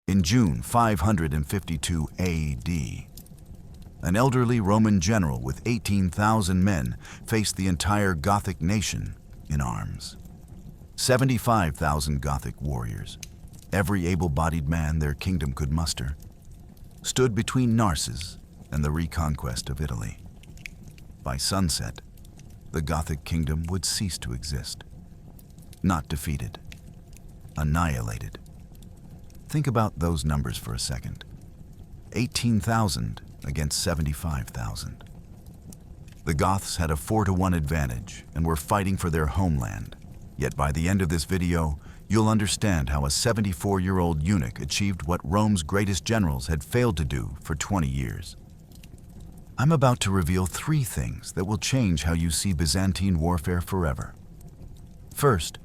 In June 552 AD, an elderly Roman general with 18,000 men faced the entire Gothic nation in arms. 75,000 Gothic warriors, every able-bodied man their kingdom could muster, stood between Narses and the reconquest of Italy. By sunset, the Gothic kingdom would cease to exist. Not defeated, annihilated. Think about those numbers for a second. 18,000 against 75,000. The Goths had a 4-to-1 advantage and were fighting for their homeland. Yet by the end of this video, you'll understand how a 74-year-old eunuch achieved what Rome's greatest generals had failed to do for 20 years. I'm about to reveal 3 things that will change how you see Byzantine warfare forever. First,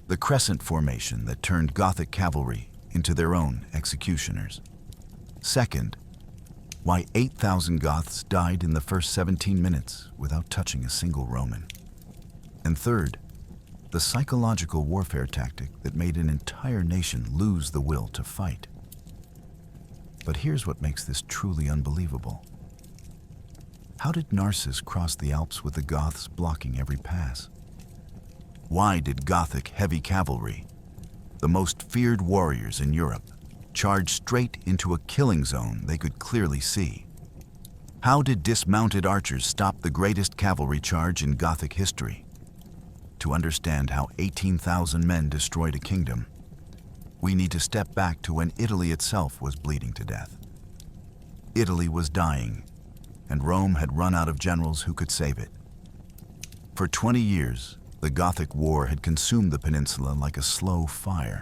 the crescent formation that turned Gothic cavalry into their own executioners. Second, why 8,000 Goths died in the first 17 minutes without touching a single Roman. And third, the psychological warfare tactic that made an entire nation lose the will to fight. But here's what makes this truly unbelievable. How did Narses cross the Alps with the Goths blocking every pass? Why did Gothic heavy cavalry, the most feared warriors in Europe, charge straight into a killing zone they could clearly see? How did dismounted archers stop the greatest cavalry charge in Gothic history? To understand how 18,000 men destroyed a kingdom, we need to step back to when Italy itself was bleeding to death. Italy was dying, and Rome had run out of generals who could save it. For 20 years, the Gothic War had consumed the peninsula like a slow fire,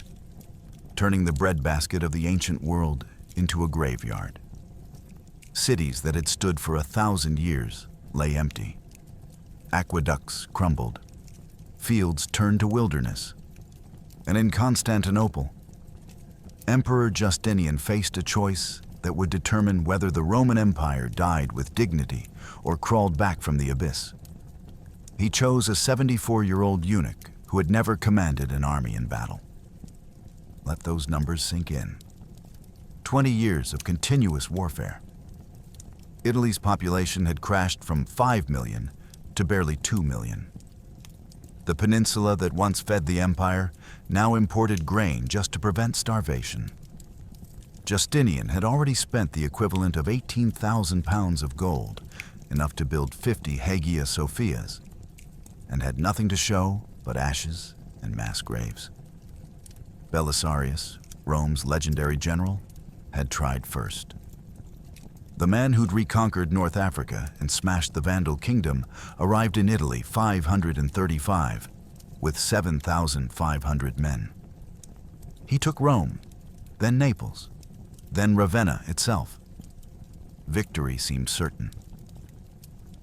turning the breadbasket of the ancient world into a graveyard. Cities that had stood for 1,000 years lay empty. Aqueducts crumbled. Fields turned to wilderness. And in Constantinople, Emperor Justinian faced a choice that would determine whether the Roman Empire died with dignity or crawled back from the abyss. He chose a 74-year-old eunuch who had never commanded an army in battle. Let those numbers sink in. 20 years of continuous warfare. Italy's population had crashed from 5 million to barely 2 million. The peninsula that once fed the empire now imported grain just to prevent starvation. Justinian had already spent the equivalent of 18,000 pounds of gold, enough to build 50 Hagia Sophias, and had nothing to show but ashes and mass graves. Belisarius, Rome's legendary general, had tried first. The man who'd reconquered North Africa and smashed the Vandal kingdom arrived in Italy 535 with 7,500 men. He took Rome, then Naples, then Ravenna itself. Victory seemed certain.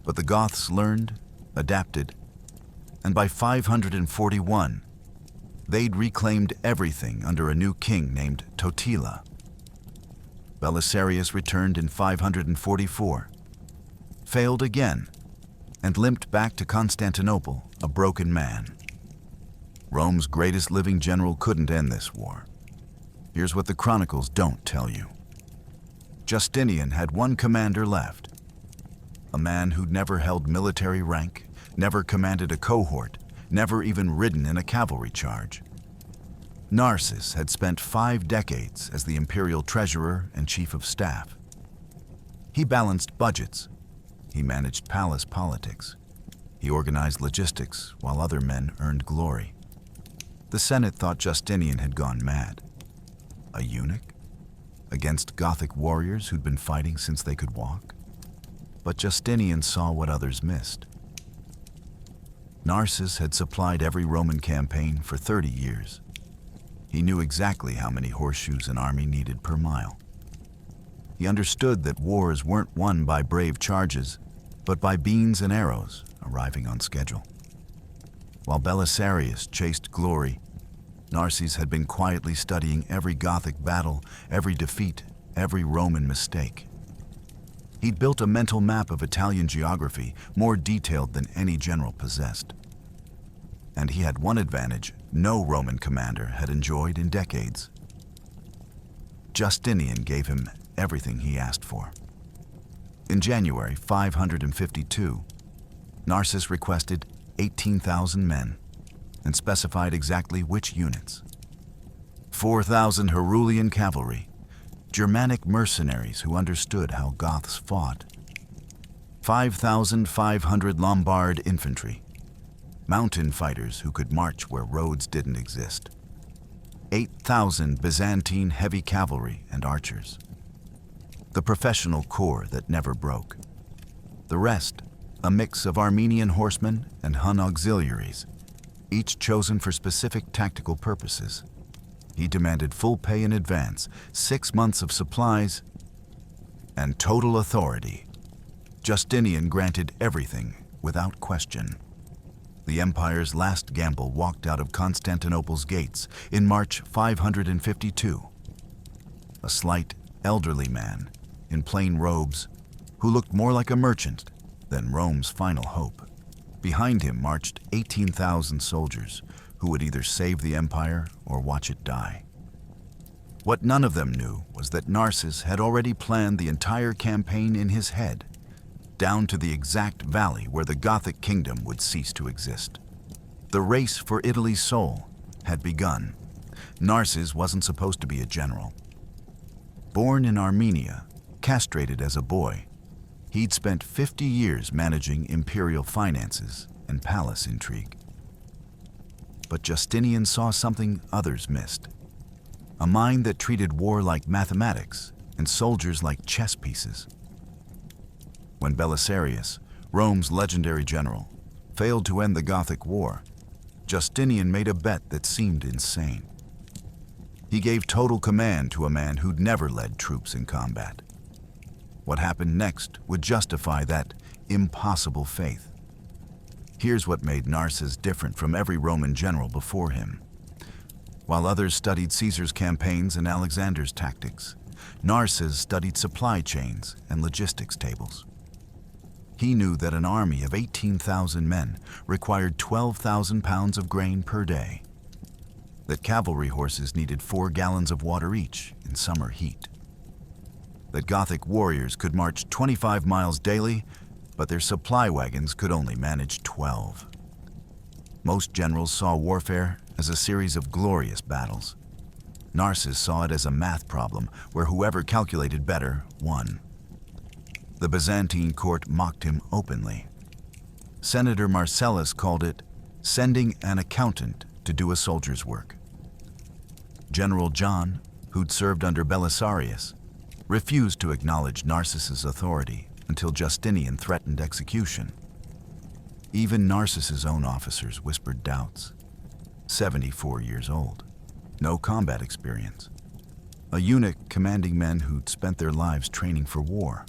But the Goths learned, adapted, and by 541, they'd reclaimed everything under a new king named Totila. Belisarius returned in 544, failed again, and limped back to Constantinople, a broken man. Rome's greatest living general couldn't end this war. Here's what the chronicles don't tell you. Justinian had one commander left, a man who'd never held military rank, never commanded a cohort, never even ridden in a cavalry charge. Narses had spent 5 decades as the imperial treasurer and chief of staff. He balanced budgets. He managed palace politics. He organized logistics while other men earned glory. The Senate thought Justinian had gone mad. A eunuch? Against Gothic warriors who'd been fighting since they could walk? But Justinian saw what others missed. Narses had supplied every Roman campaign for 30 years. He knew exactly how many horseshoes an army needed per mile. He understood that wars weren't won by brave charges, but by beans and arrows arriving on schedule. While Belisarius chased glory, Narses had been quietly studying every Gothic battle, every defeat, every Roman mistake. He'd built a mental map of Italian geography more detailed than any general possessed. And he had one advantage no Roman commander had enjoyed in decades: Justinian gave him everything he asked for. In January 552, Narses requested 18,000 men and specified exactly which units. 4,000 Herulian cavalry, Germanic mercenaries who understood how Goths fought, 5,500 Lombard infantry, mountain fighters who could march where roads didn't exist, 8,000 Byzantine heavy cavalry and archers, the professional corps that never broke. The rest, a mix of Armenian horsemen and Hun auxiliaries, each chosen for specific tactical purposes. He demanded full pay in advance, 6 months of supplies, and total authority. Justinian granted everything without question. The empire's last gamble walked out of Constantinople's gates in March 552. A slight, elderly man in plain robes who looked more like a merchant than Rome's final hope. Behind him marched 18,000 soldiers who would either save the empire or watch it die. What none of them knew was that Narses had already planned the entire campaign in his head, down to the exact valley where the Gothic kingdom would cease to exist. The race for Italy's soul had begun. Narses wasn't supposed to be a general. Born in Armenia, castrated as a boy, he'd spent 50 years managing imperial finances and palace intrigue. But Justinian saw something others missed. A mind that treated war like mathematics and soldiers like chess pieces. When Belisarius, Rome's legendary general, failed to end the Gothic War, Justinian made a bet that seemed insane. He gave total command to a man who'd never led troops in combat. What happened next would justify that impossible faith. Here's what made Narses different from every Roman general before him. While others studied Caesar's campaigns and Alexander's tactics, Narses studied supply chains and logistics tables. He knew that an army of 18,000 men required 12,000 pounds of grain per day, that cavalry horses needed 4 gallons of water each in summer heat, that Gothic warriors could march 25 miles daily, but their supply wagons could only manage 12. Most generals saw warfare as a series of glorious battles. Narses saw it as a math problem where whoever calculated better won. The Byzantine court mocked him openly. Senator Marcellus called it sending an accountant to do a soldier's work. General John, who'd served under Belisarius, refused to acknowledge Narses's authority until Justinian threatened execution. Even Narses's own officers whispered doubts. 74 years old, no combat experience. A eunuch commanding men who'd spent their lives training for war.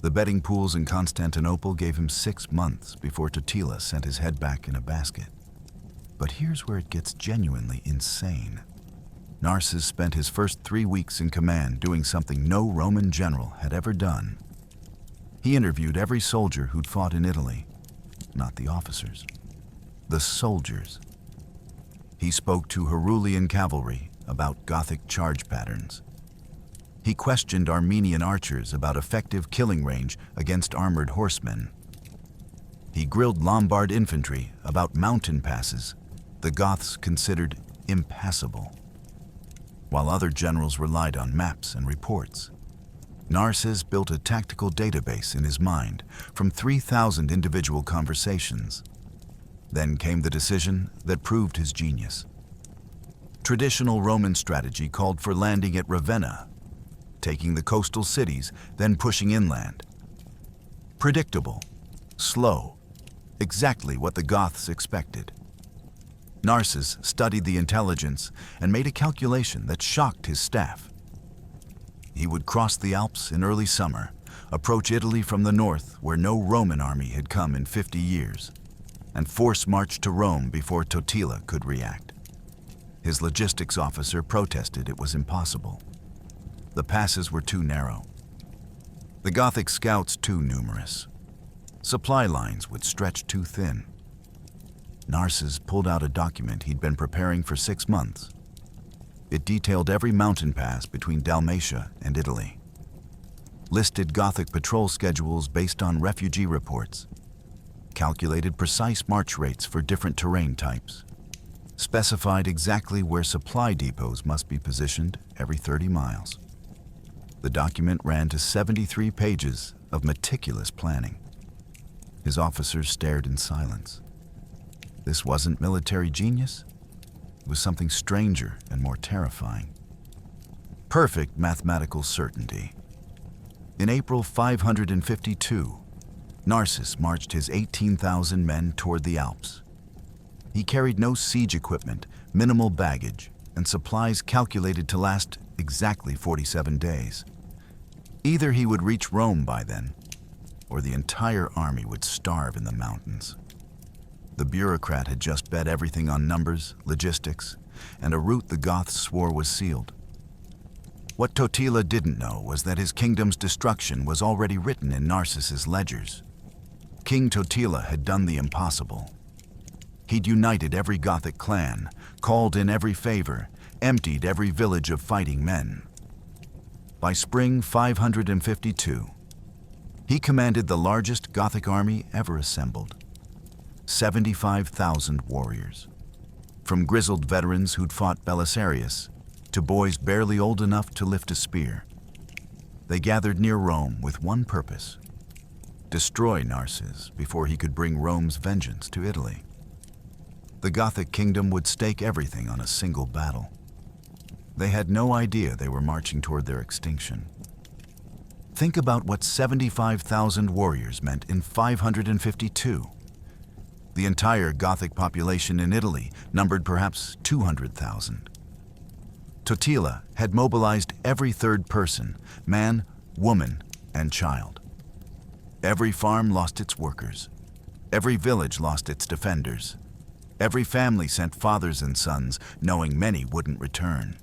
The betting pools in Constantinople gave him 6 months before Totila sent his head back in a basket. But here's where it gets genuinely insane. Narses spent his first 3 weeks in command doing something no Roman general had ever done. He interviewed every soldier who'd fought in Italy, not the officers, the soldiers. He spoke to Herulian cavalry about Gothic charge patterns. He questioned Armenian archers about effective killing range against armored horsemen. He grilled Lombard infantry about mountain passes the Goths considered impassable. While other generals relied on maps and reports, Narses built a tactical database in his mind from 3,000 individual conversations. Then came the decision that proved his genius. Traditional Roman strategy called for landing at Ravenna, taking the coastal cities, then pushing inland. Predictable, slow, exactly what the Goths expected. Narses studied the intelligence and made a calculation that shocked his staff. He would cross the Alps in early summer, approach Italy from the north where no Roman army had come in 50 years, and force march to Rome before Totila could react. His logistics officer protested it was impossible. The passes were too narrow. The Gothic scouts too numerous. Supply lines would stretch too thin. Narses pulled out a document he'd been preparing for 6 months. It detailed every mountain pass between Dalmatia and Italy, listed Gothic patrol schedules based on refugee reports, calculated precise march rates for different terrain types, specified exactly where supply depots must be positioned every 30 miles. The document ran to 73 pages of meticulous planning. His officers stared in silence. This wasn't military genius. It was something stranger and more terrifying. Perfect mathematical certainty. In April 552, Narses marched his 18,000 men toward the Alps. He carried no siege equipment, minimal baggage, and supplies calculated to last exactly 47 days. Either he would reach Rome by then, or the entire army would starve in the mountains. The bureaucrat had just bet everything on numbers, logistics, and a route the Goths swore was sealed. What Totila didn't know was that his kingdom's destruction was already written in Narses's ledgers. King Totila had done the impossible. He'd united every Gothic clan, called in every favor, emptied every village of fighting men. By spring 552, he commanded the largest Gothic army ever assembled. 75,000 warriors. From grizzled veterans who'd fought Belisarius to boys barely old enough to lift a spear. They gathered near Rome with one purpose: destroy Narses before he could bring Rome's vengeance to Italy. The Gothic kingdom would stake everything on a single battle. They had no idea they were marching toward their extinction. Think about what 75,000 warriors meant in 552. The entire Gothic population in Italy numbered perhaps 200,000. Totila had mobilized every third person, man, woman, and child. Every farm lost its workers. Every village lost its defenders. Every family sent fathers and sons, knowing many wouldn't return.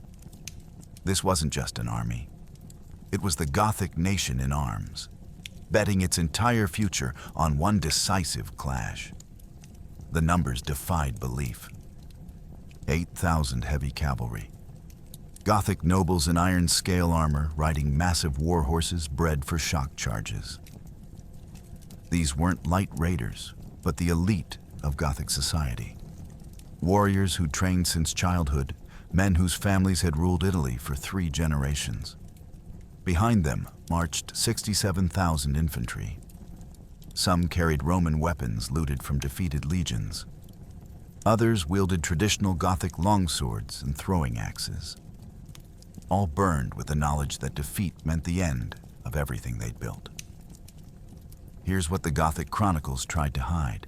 This wasn't just an army. It was the Gothic nation in arms, betting its entire future on one decisive clash. The numbers defied belief. 8,000 heavy cavalry. Gothic nobles in iron scale armor riding massive war horses bred for shock charges. These weren't light raiders, but the elite of Gothic society. Warriors who trained since childhood, men whose families had ruled Italy for 3 generations. Behind them marched 67,000 infantry. Some carried Roman weapons looted from defeated legions. Others wielded traditional Gothic longswords and throwing axes. All burned with the knowledge that defeat meant the end of everything they'd built. Here's what the Gothic chronicles tried to hide.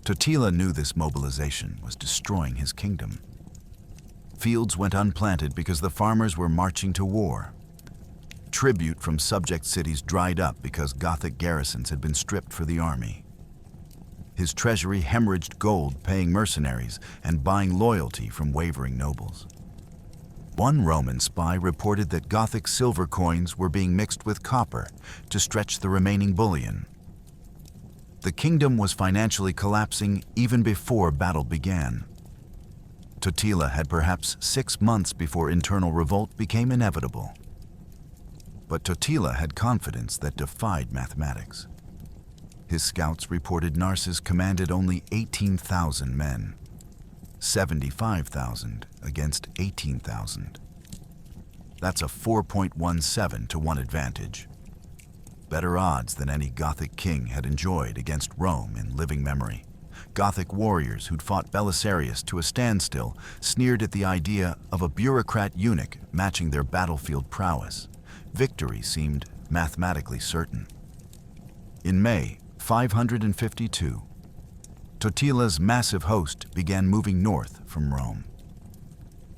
Totila knew this mobilization was destroying his kingdom. Fields went unplanted because the farmers were marching to war. Tribute from subject cities dried up because Gothic garrisons had been stripped for the army. His treasury hemorrhaged gold paying mercenaries and buying loyalty from wavering nobles. One Roman spy reported that Gothic silver coins were being mixed with copper to stretch the remaining bullion. The kingdom was financially collapsing even before battle began. Totila had perhaps 6 months before internal revolt became inevitable. But Totila had confidence that defied mathematics. His scouts reported Narses commanded only 18,000 men. 75,000 against 18,000. That's a 4.17 to 1 advantage. Better odds than any Gothic king had enjoyed against Rome in living memory. Gothic warriors who'd fought Belisarius to a standstill sneered at the idea of a bureaucrat eunuch matching their battlefield prowess. Victory seemed mathematically certain. In May 552, Totila's massive host began moving north from Rome.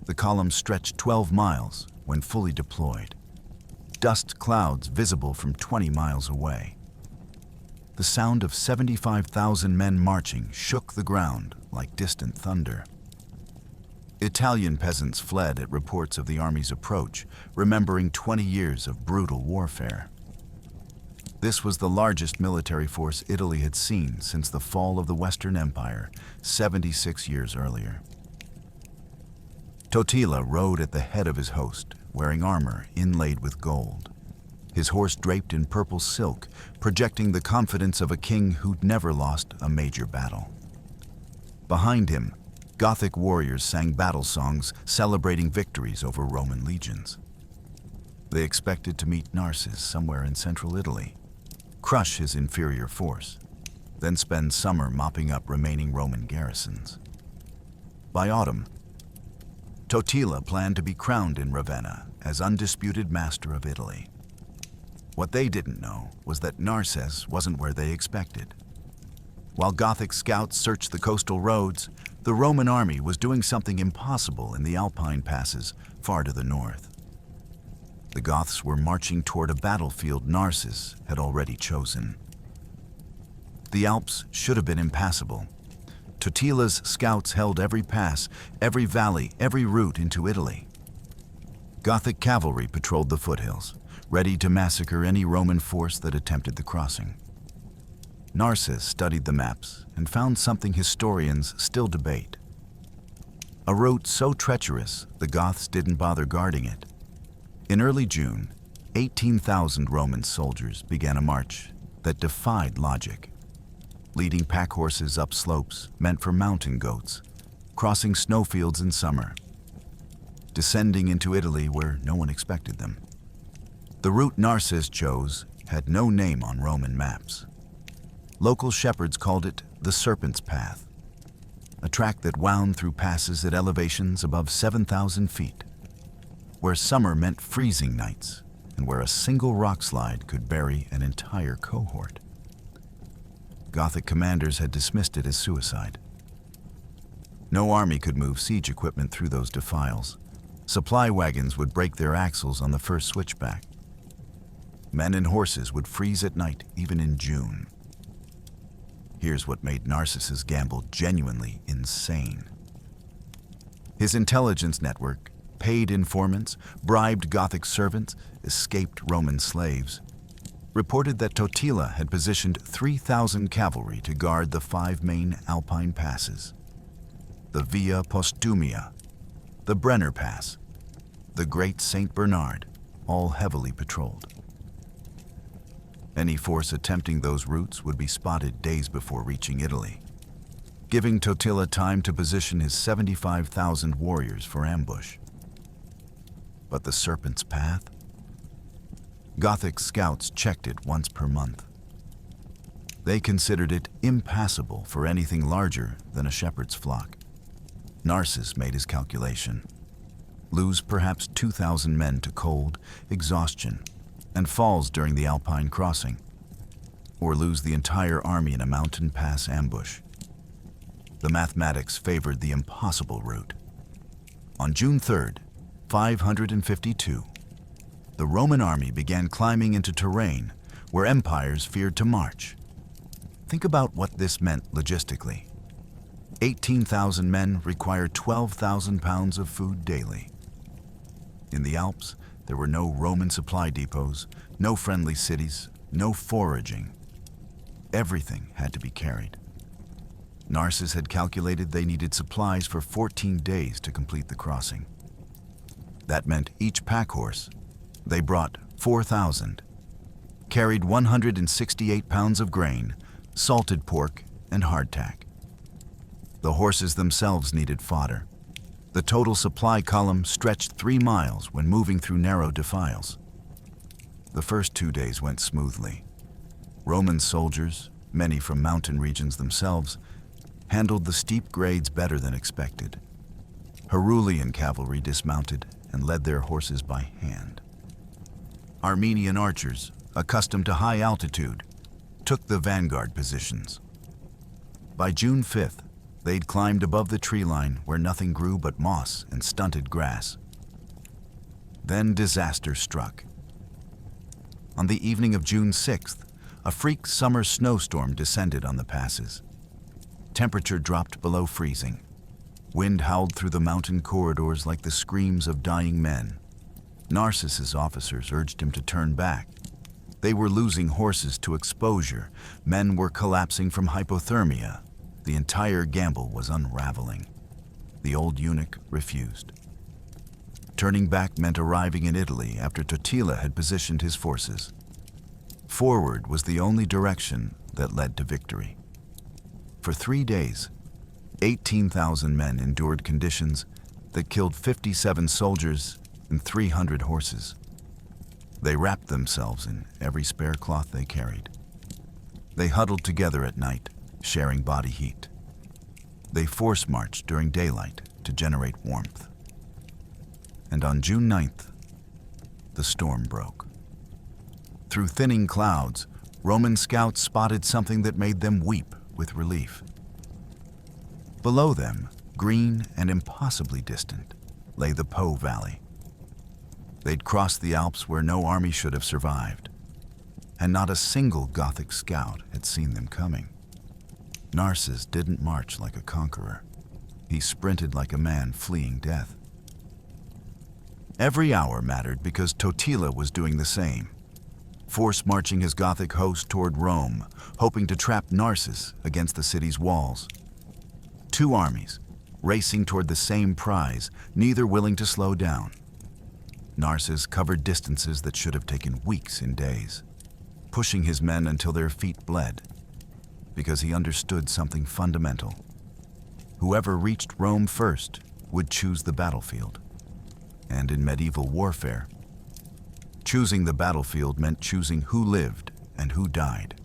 The column stretched 12 miles when fully deployed, dust clouds visible from 20 miles away. The sound of 75,000 men marching shook the ground like distant thunder. Italian peasants fled at reports of the army's approach, remembering 20 years of brutal warfare. This was the largest military force Italy had seen since the fall of the Western Empire 76 years earlier. Totila rode at the head of his host, wearing armor inlaid with gold. His horse draped in purple silk, projecting the confidence of a king who'd never lost a major battle. Behind him, Gothic warriors sang battle songs celebrating victories over Roman legions. They expected to meet Narses somewhere in central Italy, crush his inferior force, then spend summer mopping up remaining Roman garrisons. By autumn, Totila planned to be crowned in Ravenna as undisputed master of Italy. What they didn't know was that Narses wasn't where they expected. While Gothic scouts searched the coastal roads, the Roman army was doing something impossible in the Alpine passes far to the north. The Goths were marching toward a battlefield Narses had already chosen. The Alps should have been impassable. Totila's scouts held every pass, every valley, every route into Italy. Gothic cavalry patrolled the foothills, ready to massacre any Roman force that attempted the crossing. Narses studied the maps and found something historians still debate. A route so treacherous, the Goths didn't bother guarding it. In early June, 18,000 Roman soldiers began a march that defied logic. Leading pack horses up slopes meant for mountain goats, crossing snowfields in summer, descending into Italy where no one expected them. The route Narses chose had no name on Roman maps. Local shepherds called it the Serpent's Path, a track that wound through passes at elevations above 7,000 feet, where summer meant freezing nights and where a single rock slide could bury an entire cohort. Gothic commanders had dismissed it as suicide. No army could move siege equipment through those defiles. Supply wagons would break their axles on the first switchback. Men and horses would freeze at night, even in June. Here's what made Narses' gamble genuinely insane. His intelligence network, paid informants, bribed Gothic servants, escaped Roman slaves, reported that Totila had positioned 3,000 cavalry to guard the 5 main Alpine passes: the Via Postumia, the Brenner Pass, the Great St. Bernard, all heavily patrolled. Any force attempting those routes would be spotted days before reaching Italy, giving Totila time to position his 75,000 warriors for ambush. But the Serpent's Path? Gothic scouts checked it once per month. They considered it impassable for anything larger than a shepherd's flock. Narses made his calculation. Lose perhaps 2,000 men to cold, exhaustion, and falls during the Alpine crossing, or lose the entire army in a mountain pass ambush. The mathematics favored the impossible route. On June 3rd, 552, the Roman army began climbing into terrain where empires feared to march. Think about what this meant logistically. 18,000 men required 12,000 pounds of food daily. In the Alps, there were no Roman supply depots, no friendly cities, no foraging. Everything had to be carried. Narses had calculated they needed supplies for 14 days to complete the crossing. That meant each pack horse, they brought 4,000, carried 168 pounds of grain, salted pork, and hardtack. The horses themselves needed fodder. The total supply column stretched 3 miles when moving through narrow defiles. The first 2 days went smoothly. Roman soldiers, many from mountain regions themselves, handled the steep grades better than expected. Herulian cavalry dismounted and led their horses by hand. Armenian archers, accustomed to high altitude, took the vanguard positions. By June 5th, they'd climbed above the tree line where nothing grew but moss and stunted grass. Then disaster struck. On the evening of June 6th, a freak summer snowstorm descended on the passes. Temperature dropped below freezing. Wind howled through the mountain corridors like the screams of dying men. Narses' officers urged him to turn back. They were losing horses to exposure. Men were collapsing from hypothermia. The entire gamble was unraveling. The old eunuch refused. Turning back meant arriving in Italy after Totila had positioned his forces. Forward was the only direction that led to victory. For 3 days, 18,000 men endured conditions that killed 57 soldiers and 300 horses. They wrapped themselves in every spare cloth they carried. They huddled together at night, sharing body heat. They force-marched during daylight to generate warmth. And on June 9th, the storm broke. Through thinning clouds, Roman scouts spotted something that made them weep with relief. Below them, green and impossibly distant, lay the Po Valley. They'd crossed the Alps where no army should have survived, and not a single Gothic scout had seen them coming. Narses didn't march like a conqueror. He sprinted like a man fleeing death. Every hour mattered because Totila was doing the same, force-marching his Gothic host toward Rome, hoping to trap Narses against the city's walls. 2 armies, racing toward the same prize, neither willing to slow down. Narses covered distances that should have taken weeks in days, pushing his men until their feet bled, because he understood something fundamental. Whoever reached Rome first would choose the battlefield. And in medieval warfare, choosing the battlefield meant choosing who lived and who died.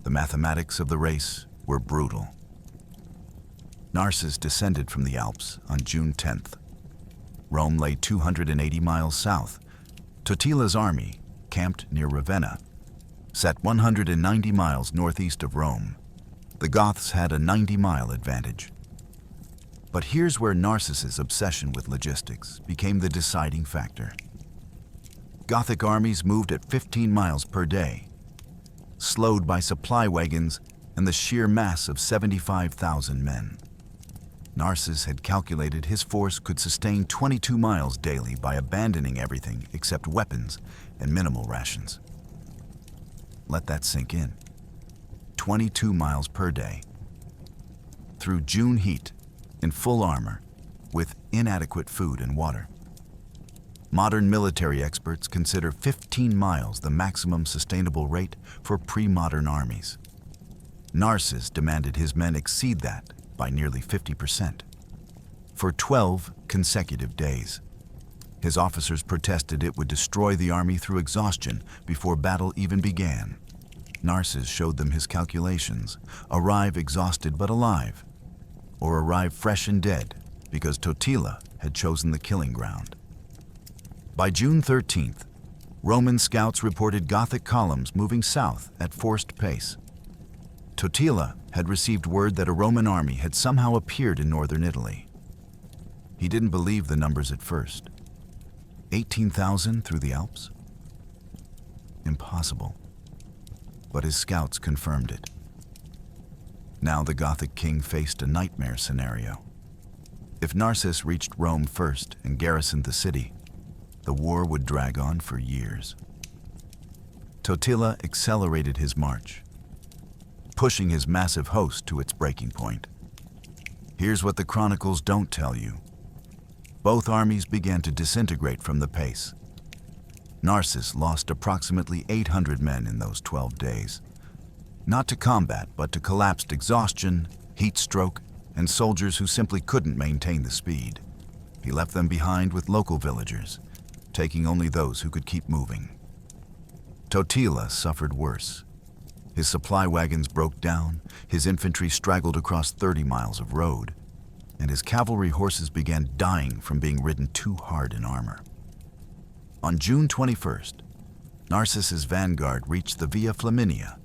The mathematics of the race were brutal. Narses descended from the Alps on June 10th. Rome lay 280 miles south. Totila's army, camped near Ravenna, sat 190 miles northeast of Rome. The Goths had a 90-mile advantage. But here's where Narses's obsession with logistics became the deciding factor. Gothic armies moved at 15 miles per day, slowed by supply wagons and the sheer mass of 75,000 men. Narses had calculated his force could sustain 22 miles daily by abandoning everything except weapons and minimal rations. Let that sink in. 22 miles per day. Through June heat, in full armor, with inadequate food and water. Modern military experts consider 15 miles the maximum sustainable rate for pre-modern armies. Narses demanded his men exceed that by nearly 50%. For 12 consecutive days. His officers protested it would destroy the army through exhaustion before battle even began. Narses showed them his calculations: arrive exhausted but alive, or arrive fresh and dead because Totila had chosen the killing ground. By June 13th, Roman scouts reported Gothic columns moving south at forced pace. Totila had received word that a Roman army had somehow appeared in northern Italy. He didn't believe the numbers at first. 18,000 through the Alps? Impossible. But his scouts confirmed it. Now the Gothic king faced a nightmare scenario. If Narses reached Rome first and garrisoned the city, the war would drag on for years. Totila accelerated his march, pushing his massive host to its breaking point. Here's what the chronicles don't tell you. Both armies began to disintegrate from the pace. Narses lost approximately 800 men in those 12 days. Not to combat, but to collapsed exhaustion, heat stroke, and soldiers who simply couldn't maintain the speed. He left them behind with local villagers, taking only those who could keep moving. Totila suffered worse. His supply wagons broke down, his infantry straggled across 30 miles of road, and his cavalry horses began dying from being ridden too hard in armor. On June 21st, Narses's vanguard reached the Via Flaminia,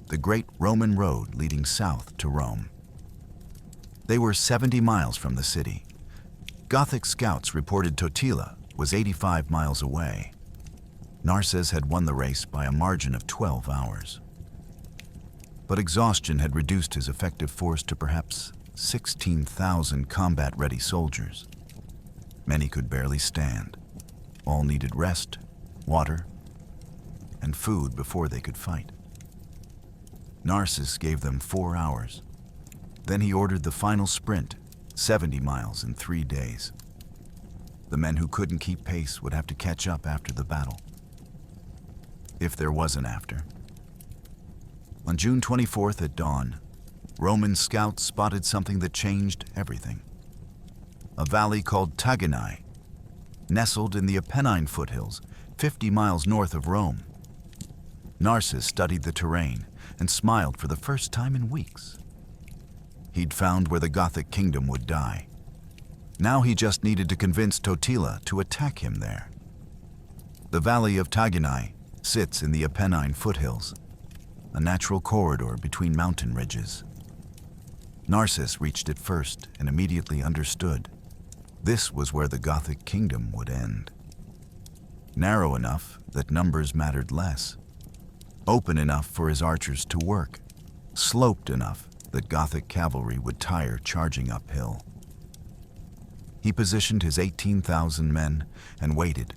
the great Roman road leading south to Rome. They were 70 miles from the city. Gothic scouts reported Totila was 85 miles away. Narses had won the race by a margin of 12 hours. But exhaustion had reduced his effective force to perhaps 16,000 combat-ready soldiers. Many could barely stand. All needed rest, water, and food before they could fight. Narses gave them 4 hours. Then he ordered the final sprint, 70 miles in 3 days. The men who couldn't keep pace would have to catch up after the battle. If there was an after. On June 24th at dawn, Roman scouts spotted something that changed everything. A valley called TAGINAE, nestled in the Apennine foothills, 50 miles north of Rome. Narses studied the terrain and smiled for the first time in weeks. He'd found where the Gothic kingdom would die. Now he just needed to convince Totila to attack him there. The valley of TAGINAE sits in the Apennine foothills, a natural corridor between mountain ridges. Narses reached it first and immediately understood. This was where the Gothic kingdom would end. Narrow enough that numbers mattered less. Open enough for his archers to work. Sloped enough that Gothic cavalry would tire charging uphill. He positioned his 18,000 men and waited,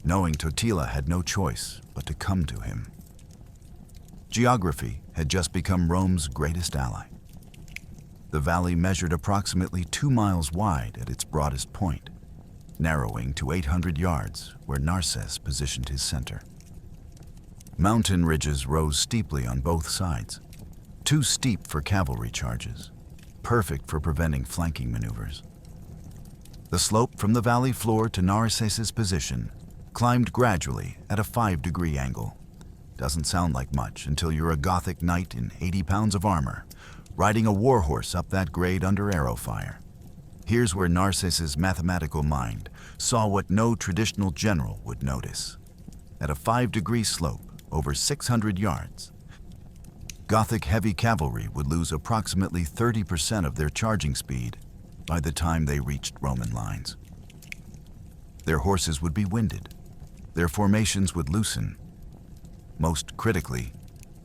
knowing Totila had no choice but to come to him. Geography had just become Rome's greatest ally. The valley measured approximately 2 miles wide at its broadest point, narrowing to 800 yards where Narses positioned his center. Mountain ridges rose steeply on both sides, too steep for cavalry charges, perfect for preventing flanking maneuvers. The slope from the valley floor to Narses's position climbed gradually at a 5-degree angle. Doesn't sound like much until you're a Gothic knight in 80 pounds of armor, riding a warhorse up that grade under arrow fire. Here's where Narses's mathematical mind saw what no traditional general would notice. At a 5-degree slope, over 600 yards, Gothic heavy cavalry would lose approximately 30% of their charging speed by the time they reached Roman lines. Their horses would be winded. Their formations would loosen. Most critically,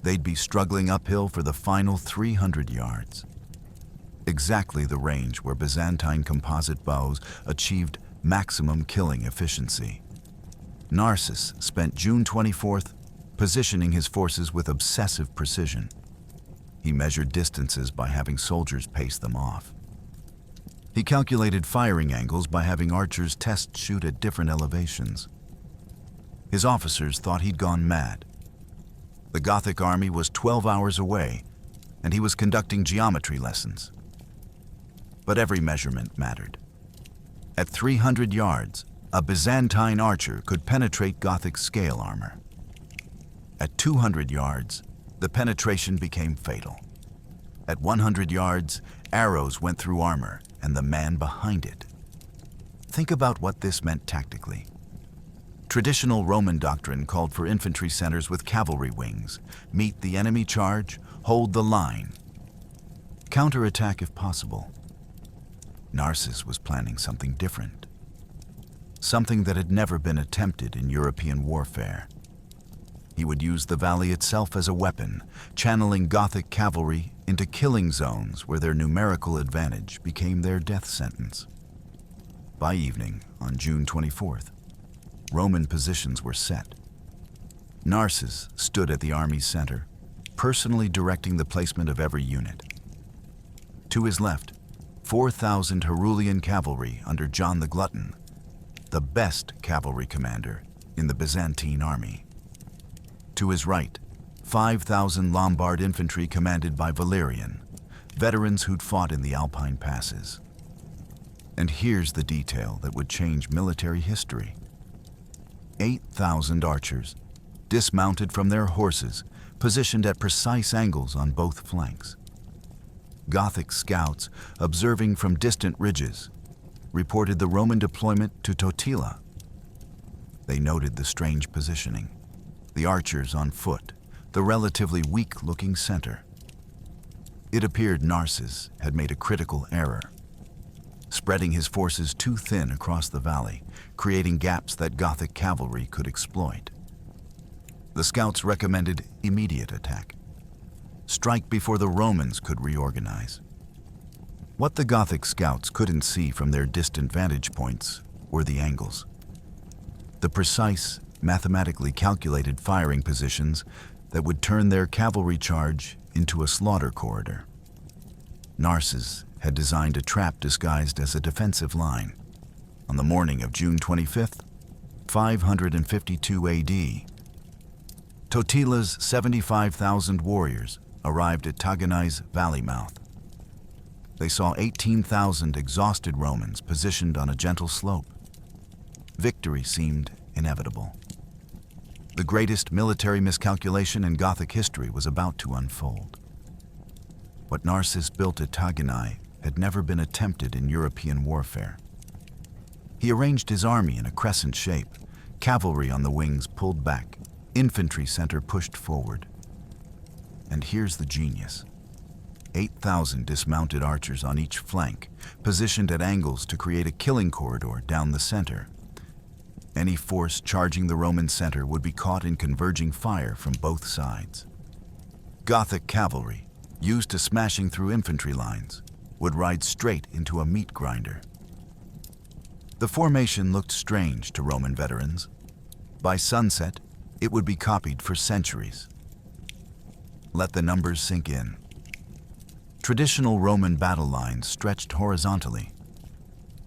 they'd be struggling uphill for the final 300 yards. Exactly the range where Byzantine composite bows achieved maximum killing efficiency. Narses spent June 24th positioning his forces with obsessive precision. He measured distances by having soldiers pace them off. He calculated firing angles by having archers test shoot at different elevations. His officers thought he'd gone mad. The Gothic army was 12 hours away, and he was conducting geometry lessons. But every measurement mattered. At 300 yards, a Byzantine archer could penetrate Gothic scale armor. At 200 yards, the penetration became fatal. At 100 yards, arrows went through armor and the man behind it. Think about what this meant tactically. Traditional Roman doctrine called for infantry centers with cavalry wings, meet the enemy charge, hold the line. Counterattack if possible. Narses was planning something different. Something that had never been attempted in European warfare. He would use the valley itself as a weapon, channeling Gothic cavalry into killing zones where their numerical advantage became their death sentence. By evening, on June 24th, Roman positions were set. Narses stood at the army's center, personally directing the placement of every unit. To his left, 4,000 Herulian cavalry under John the Glutton, the best cavalry commander in the Byzantine army. To his right, 5,000 Lombard infantry commanded by Valerian, veterans who'd fought in the Alpine passes. And here's the detail that would change military history. 8,000 archers, dismounted from their horses, positioned at precise angles on both flanks. Gothic scouts, observing from distant ridges, reported the Roman deployment to Totila. They noted the strange positioning. The archers on foot, the relatively weak-looking center. It appeared Narses had made a critical error, spreading his forces too thin across the valley, creating gaps that Gothic cavalry could exploit. The scouts recommended immediate attack. Strike before the Romans could reorganize. What the Gothic scouts couldn't see from their distant vantage points were the angles. The precise, mathematically calculated firing positions that would turn their cavalry charge into a slaughter corridor. Narses had designed a trap disguised as a defensive line, On the morning of June 25th, 552 AD, Totila's 75,000 warriors arrived at TAGINAE's valley mouth. They saw 18,000 exhausted Romans positioned on a gentle slope. Victory seemed inevitable. The greatest military miscalculation in Gothic history was about to unfold. What Narses built at TAGINAE had never been attempted in European warfare. He arranged his army in a crescent shape, cavalry on the wings pulled back, infantry center pushed forward. And here's the genius. 8,000 dismounted archers on each flank, positioned at angles to create a killing corridor down the center. Any force charging the Roman center would be caught in converging fire from both sides. Gothic cavalry, used to smashing through infantry lines, would ride straight into a meat grinder. The formation looked strange to Roman veterans. By sunset, it would be copied for centuries. Let the numbers sink in. Traditional Roman battle lines stretched horizontally,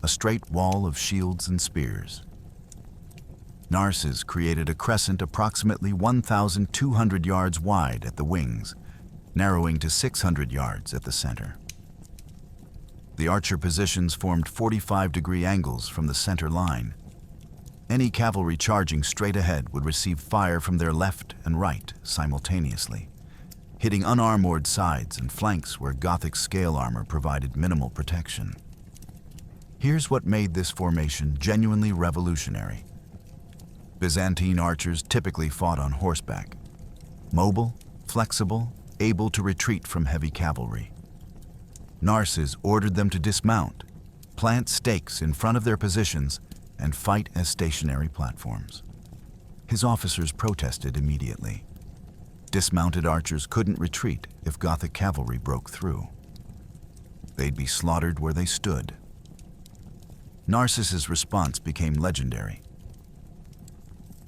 a straight wall of shields and spears. Narses created a crescent approximately 1,200 yards wide at the wings, narrowing to 600 yards at the center. The archer positions formed 45-degree angles from the center line. Any cavalry charging straight ahead would receive fire from their left and right simultaneously, hitting unarmored sides and flanks where Gothic scale armor provided minimal protection. Here's what made this formation genuinely revolutionary. Byzantine archers typically fought on horseback, mobile, flexible, able to retreat from heavy cavalry. Narses ordered them to dismount, plant stakes in front of their positions, and fight as stationary platforms. His officers protested immediately. Dismounted archers couldn't retreat if Gothic cavalry broke through. They'd be slaughtered where they stood. Narses's response became legendary.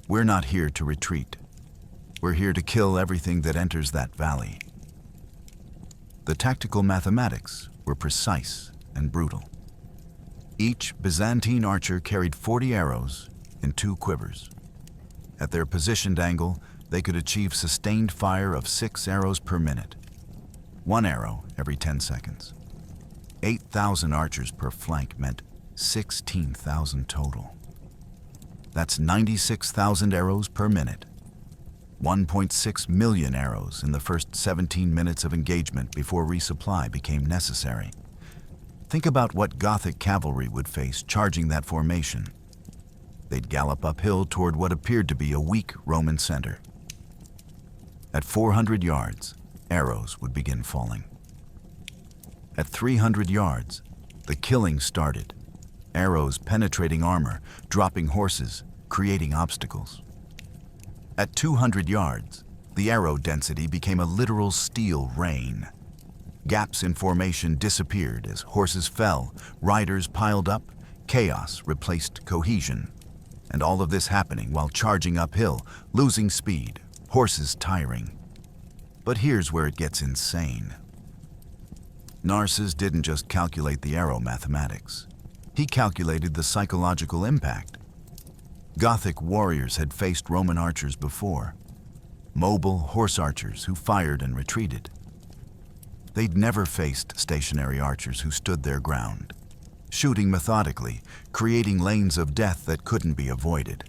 "We're not here to retreat. We're here to kill everything that enters that valley." The tactical mathematics were precise and brutal. Each Byzantine archer carried 40 arrows in 2 quivers. At their positioned angle, they could achieve sustained fire of 6 arrows per minute, 1 arrow every 10 seconds. 8,000 archers per flank meant 16,000 total. That's 96,000 arrows per minute. 1.6 million arrows in the first 17 minutes of engagement before resupply became necessary. Think about what Gothic cavalry would face charging that formation. They'd gallop uphill toward what appeared to be a weak Roman center. At 400 yards, arrows would begin falling. At 300 yards, the killing started. Arrows penetrating armor, dropping horses, creating obstacles. At 200 yards, the arrow density became a literal steel rain. Gaps in formation disappeared as horses fell, riders piled up, chaos replaced cohesion. And all of this happening while charging uphill, losing speed, horses tiring. But here's where it gets insane. Narses didn't just calculate the arrow mathematics. He calculated the psychological impact. Gothic warriors had faced Roman archers before, mobile horse archers who fired and retreated. They'd never faced stationary archers who stood their ground, shooting methodically, creating lanes of death that couldn't be avoided.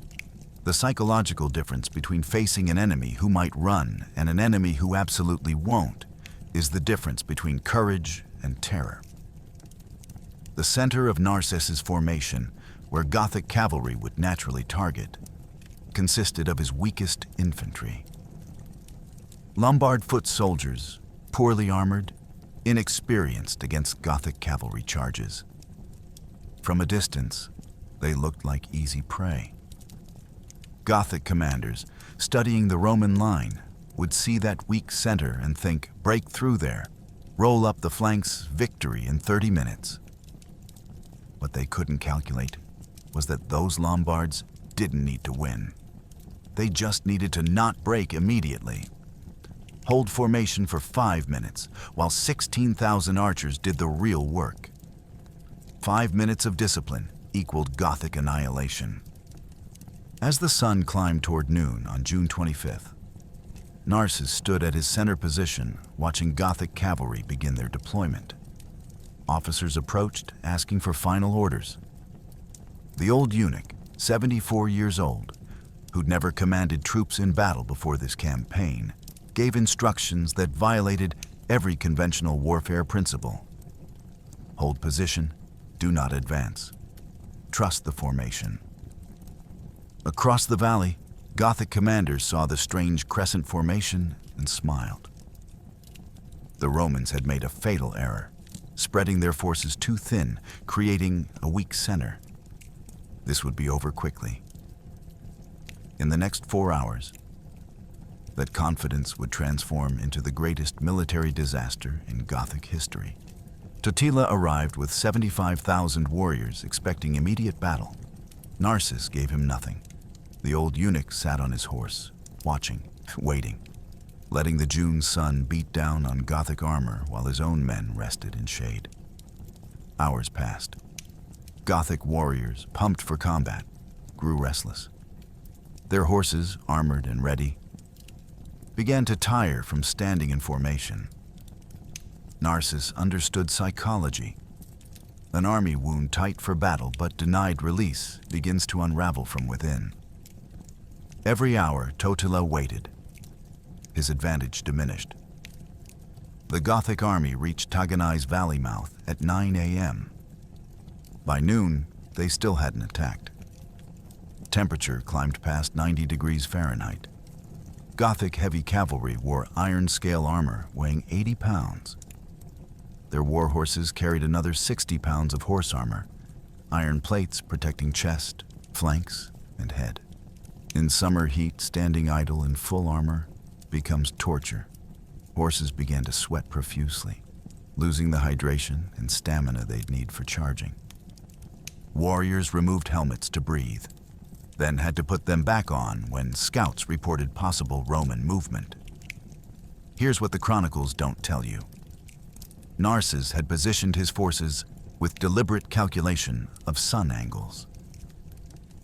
The psychological difference between facing an enemy who might run and an enemy who absolutely won't is the difference between courage and terror. The center of Narses's formation, where Gothic cavalry would naturally target, consisted of his weakest infantry. Lombard foot soldiers, poorly armored, inexperienced against Gothic cavalry charges. From a distance, they looked like easy prey. Gothic commanders, studying the Roman line, would see that weak center and think, break through there, roll up the flanks, victory in 30 minutes. What they couldn't calculate was that those Lombards didn't need to win. They just needed to not break immediately. Hold formation for 5 minutes, while 16,000 archers did the real work. 5 minutes of discipline, equaled Gothic annihilation. As the sun climbed toward noon on June 25th, Narses stood at his center position, watching Gothic cavalry begin their deployment. Officers approached, asking for final orders. The old eunuch, 74 years old, who'd never commanded troops in battle before this campaign, gave instructions that violated every conventional warfare principle. Hold position, do not advance. Trust the formation. Across the valley, Gothic commanders saw the strange crescent formation and smiled. The Romans had made a fatal error, spreading their forces too thin, creating a weak center. This would be over quickly. In the next 4 hours, that confidence would transform into the greatest military disaster in Gothic history. Totila arrived with 75,000 warriors expecting immediate battle. Narses gave him nothing. The old eunuch sat on his horse, watching, waiting, letting the June sun beat down on Gothic armor while his own men rested in shade. Hours passed. Gothic warriors, pumped for combat, grew restless. Their horses, armored and ready, began to tire from standing in formation. Narses understood psychology. An army wound tight for battle but denied release begins to unravel from within. Every hour, Totila waited. His advantage diminished. The Gothic army reached TAGINAE's valley mouth at 9 a.m. By noon, they still hadn't attacked. Temperature climbed past 90 degrees Fahrenheit. Gothic heavy cavalry wore iron scale armor weighing 80 pounds. Their war horses carried another 60 pounds of horse armor, iron plates protecting chest, flanks, and head. In summer heat, standing idle in full armor becomes torture. Horses began to sweat profusely, losing the hydration and stamina they'd need for charging. Warriors removed helmets to breathe, then had to put them back on when scouts reported possible Roman movement. Here's what the chronicles don't tell you. Narses had positioned his forces with deliberate calculation of sun angles.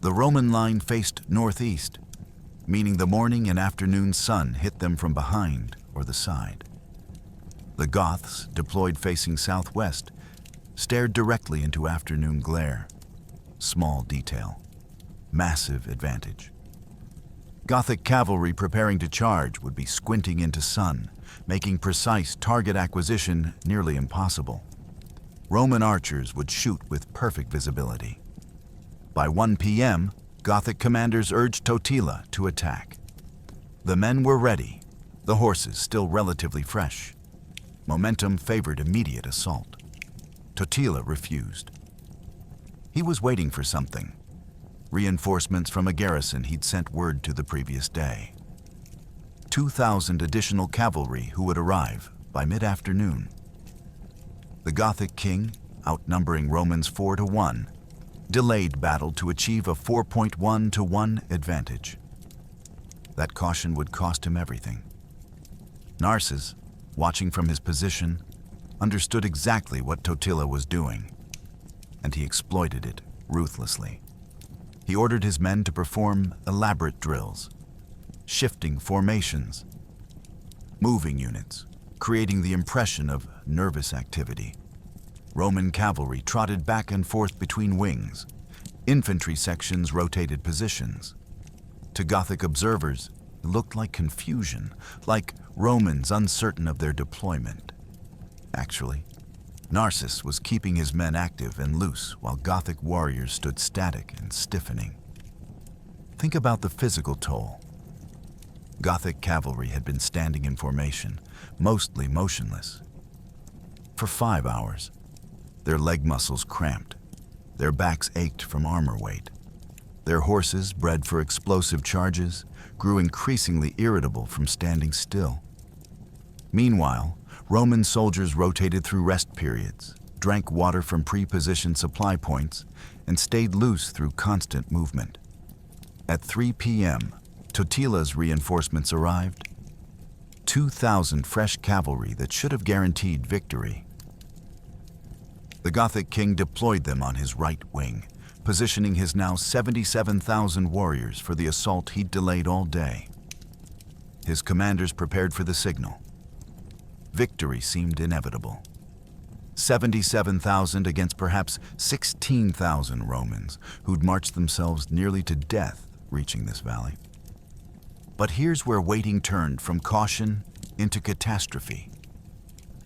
The Roman line faced northeast, meaning the morning and afternoon sun hit them from behind or the side. The Goths, deployed facing southwest, stared directly into afternoon glare. Small detail, massive advantage. Gothic cavalry preparing to charge would be squinting into sun, making precise target acquisition nearly impossible. Roman archers would shoot with perfect visibility. By 1 p.m., Gothic commanders urged Totila to attack. The men were ready, the horses still relatively fresh. Momentum favored immediate assault. Totila refused. He was waiting for something. Reinforcements from a garrison he'd sent word to the previous day. 2,000 additional cavalry who would arrive by mid-afternoon. The Gothic king, outnumbering Romans 4-1, delayed battle to achieve a 4.1-1 advantage. That caution would cost him everything. Narses, watching from his position, understood exactly what Totila was doing, and he exploited it ruthlessly. He ordered his men to perform elaborate drills, shifting formations, moving units, creating the impression of nervous activity. Roman cavalry trotted back and forth between wings. Infantry sections rotated positions. To Gothic observers, it looked like confusion, like Romans uncertain of their deployment. Actually, Narses was keeping his men active and loose while Gothic warriors stood static and stiffening. Think about the physical toll. Gothic cavalry had been standing in formation, mostly motionless. For 5 hours, their leg muscles cramped, their backs ached from armor weight. Their horses, bred for explosive charges, grew increasingly irritable from standing still. Meanwhile, Roman soldiers rotated through rest periods, drank water from pre-positioned supply points, and stayed loose through constant movement. At 3 p.m., Totila's reinforcements arrived. 2,000 fresh cavalry that should have guaranteed victory. The Gothic king deployed them on his right wing, positioning his now 77,000 warriors for the assault he'd delayed all day. His commanders prepared for the signal. Victory seemed inevitable. 77,000 against perhaps 16,000 Romans who'd marched themselves nearly to death reaching this valley. But here's where waiting turned from caution into catastrophe.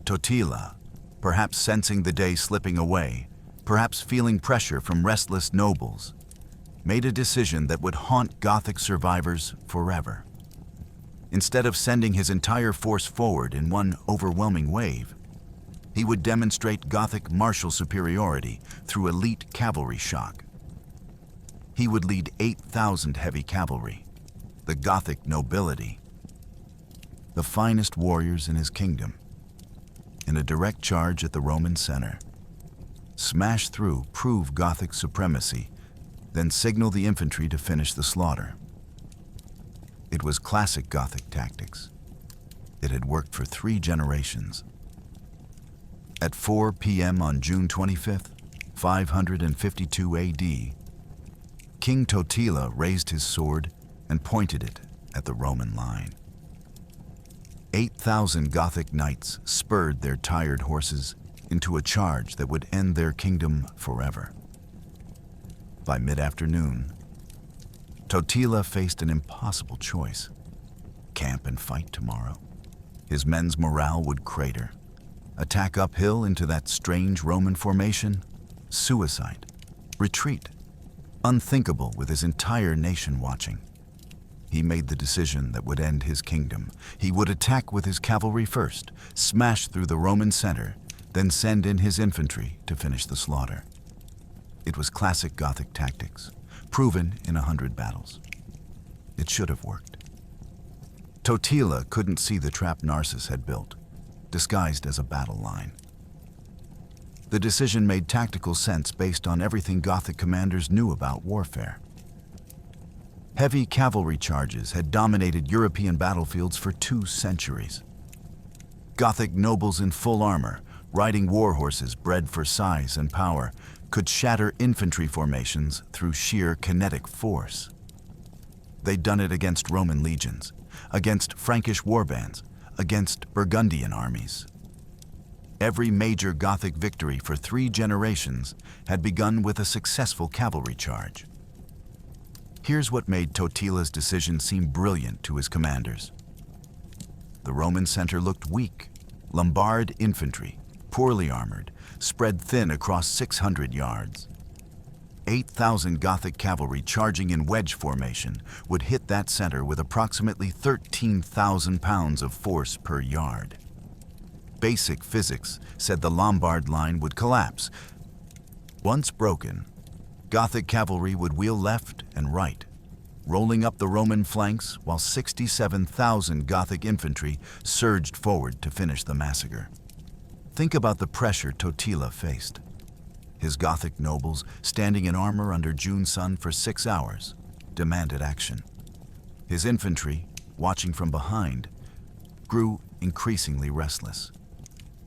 Totila, perhaps sensing the day slipping away, perhaps feeling pressure from restless nobles, made a decision that would haunt Gothic survivors forever. Instead of sending his entire force forward in one overwhelming wave, he would demonstrate Gothic martial superiority through elite cavalry shock. He would lead 8,000 heavy cavalry, the Gothic nobility, the finest warriors in his kingdom, in a direct charge at the Roman center. Smash through, prove Gothic supremacy, then signal the infantry to finish the slaughter. It was classic Gothic tactics. It had worked for 3 generations. At 4 p.m. on June 25th, 552 AD, King Totila raised his sword and pointed it at the Roman line. 8,000 Gothic knights spurred their tired horses into a charge that would end their kingdom forever. By mid-afternoon, Totila faced an impossible choice: camp and fight tomorrow. His men's morale would crater. Attack uphill into that strange Roman formation? Suicide. Retreat. Unthinkable with his entire nation watching. He made the decision that would end his kingdom. He would attack with his cavalry first, smash through the Roman center, then send in his infantry to finish the slaughter. It was classic Gothic tactics, proven in 100 battles. It should have worked. Totila couldn't see the trap Narses had built, disguised as a battle line. The decision made tactical sense based on everything Gothic commanders knew about warfare. Heavy cavalry charges had dominated European battlefields for 2 centuries. Gothic nobles in full armor, riding war horses bred for size and power, could shatter infantry formations through sheer kinetic force. They'd done it against Roman legions, against Frankish warbands, against Burgundian armies. Every major Gothic victory for 3 generations had begun with a successful cavalry charge. Here's what made Totila's decision seem brilliant to his commanders. The Roman center looked weak. Lombard infantry, poorly armored, spread thin across 600 yards. 8,000 Gothic cavalry charging in wedge formation would hit that center with approximately 13,000 pounds of force per yard. Basic physics said the Lombard line would collapse. Once broken, Gothic cavalry would wheel left and right, rolling up the Roman flanks while 67,000 Gothic infantry surged forward to finish the massacre. Think about the pressure Totila faced. His Gothic nobles, standing in armor under June sun for 6 hours, demanded action. His infantry, watching from behind, grew increasingly restless.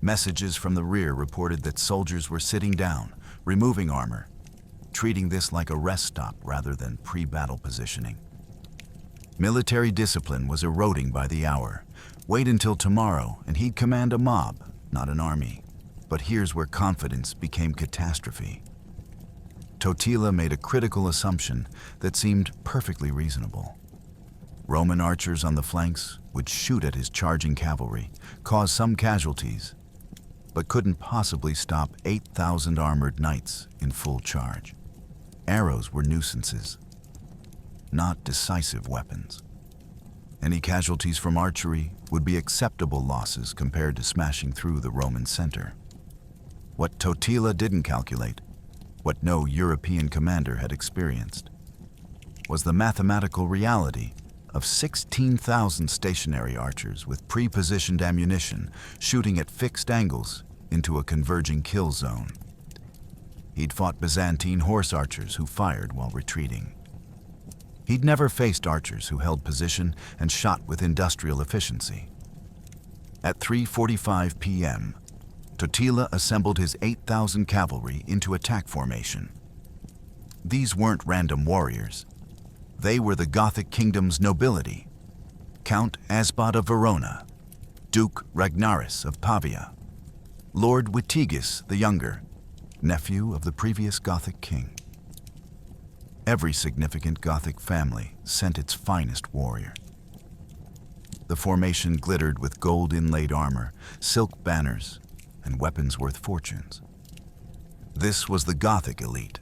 Messages from the rear reported that soldiers were sitting down, removing armor, treating this like a rest stop rather than pre-battle positioning. Military discipline was eroding by the hour. Wait until tomorrow and he'd command a mob, not an army. But here's where confidence became catastrophe. Totila made a critical assumption that seemed perfectly reasonable. Roman archers on the flanks would shoot at his charging cavalry, cause some casualties, but couldn't possibly stop 8,000 armored knights in full charge. Arrows were nuisances, not decisive weapons. Any casualties from archery would be acceptable losses compared to smashing through the Roman center. What Totila didn't calculate, what no European commander had experienced, was the mathematical reality of 16,000 stationary archers with pre-positioned ammunition shooting at fixed angles into a converging kill zone. He'd fought Byzantine horse archers who fired while retreating. He'd never faced archers who held position and shot with industrial efficiency. At 3:45 p.m., Totila assembled his 8,000 cavalry into attack formation. these weren't random warriors. They were the Gothic kingdom's nobility. Count Asbad of Verona, Duke Ragnaris of Pavia, Lord Witiges the Younger, nephew of the previous Gothic king. Every significant Gothic family sent its finest warrior. The formation glittered with gold-inlaid armor, silk banners, and weapons worth fortunes. This was the Gothic elite,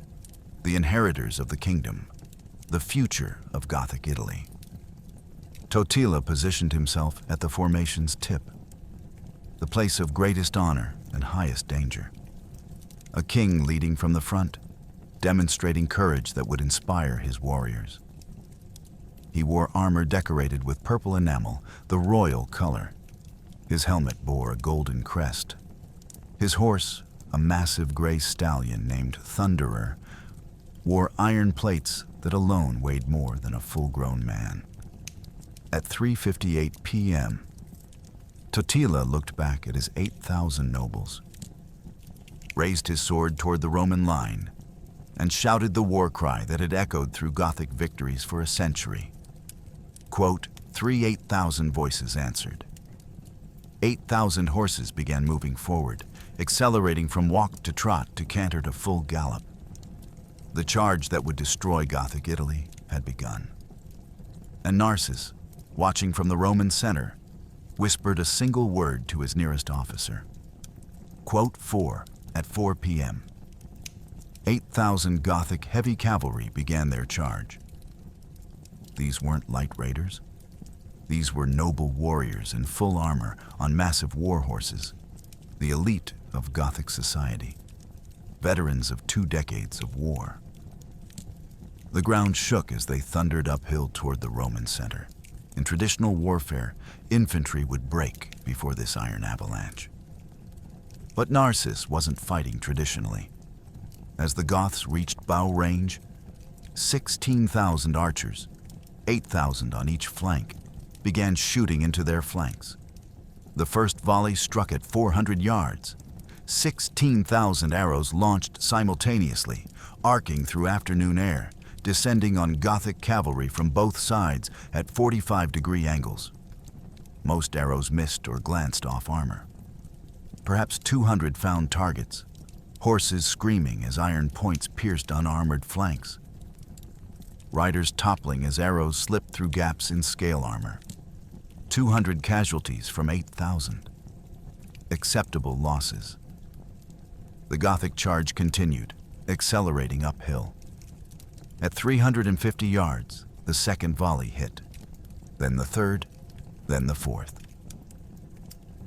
the inheritors of the kingdom, the future of Gothic Italy. Totila positioned himself at the formation's tip, the place of greatest honor and highest danger. A king leading from the front, demonstrating courage that would inspire his warriors. He wore armor decorated with purple enamel, the royal color. His helmet bore a golden crest. His horse, a massive gray stallion named Thunderer, wore iron plates that alone weighed more than a full-grown man. At 3:58 p.m., Totila looked back at his 8,000 nobles, raised his sword toward the Roman line, and shouted the war cry that had echoed through Gothic victories for a century. Quote, 8,000 voices answered. 8,000 horses began moving forward, accelerating from walk to trot to canter to full gallop. The charge that would destroy Gothic Italy had begun. And Narses, watching from the Roman center, whispered a single word to his nearest officer. Quote 4 at 4 p.m. 8,000 Gothic heavy cavalry began their charge. These weren't light raiders. These were noble warriors in full armor on massive war horses, the elite of Gothic society, veterans of 2 decades of war. The ground shook as they thundered uphill toward the Roman center. In traditional warfare, infantry would break before this iron avalanche. But Narses wasn't fighting traditionally. As the Goths reached bow range, 16,000 archers, 8,000 on each flank, began shooting into their flanks. The first volley struck at 400 yards. 16,000 arrows launched simultaneously, arcing through afternoon air, descending on Gothic cavalry from both sides at 45-degree angles. Most arrows missed or glanced off armor. Perhaps 200 found targets, horses screaming as iron points pierced unarmored flanks. Riders toppling as arrows slipped through gaps in scale armor. 200 casualties from 8,000. Acceptable losses. The Gothic charge continued, accelerating uphill. At 350 yards, the second volley hit, then the third, then the fourth.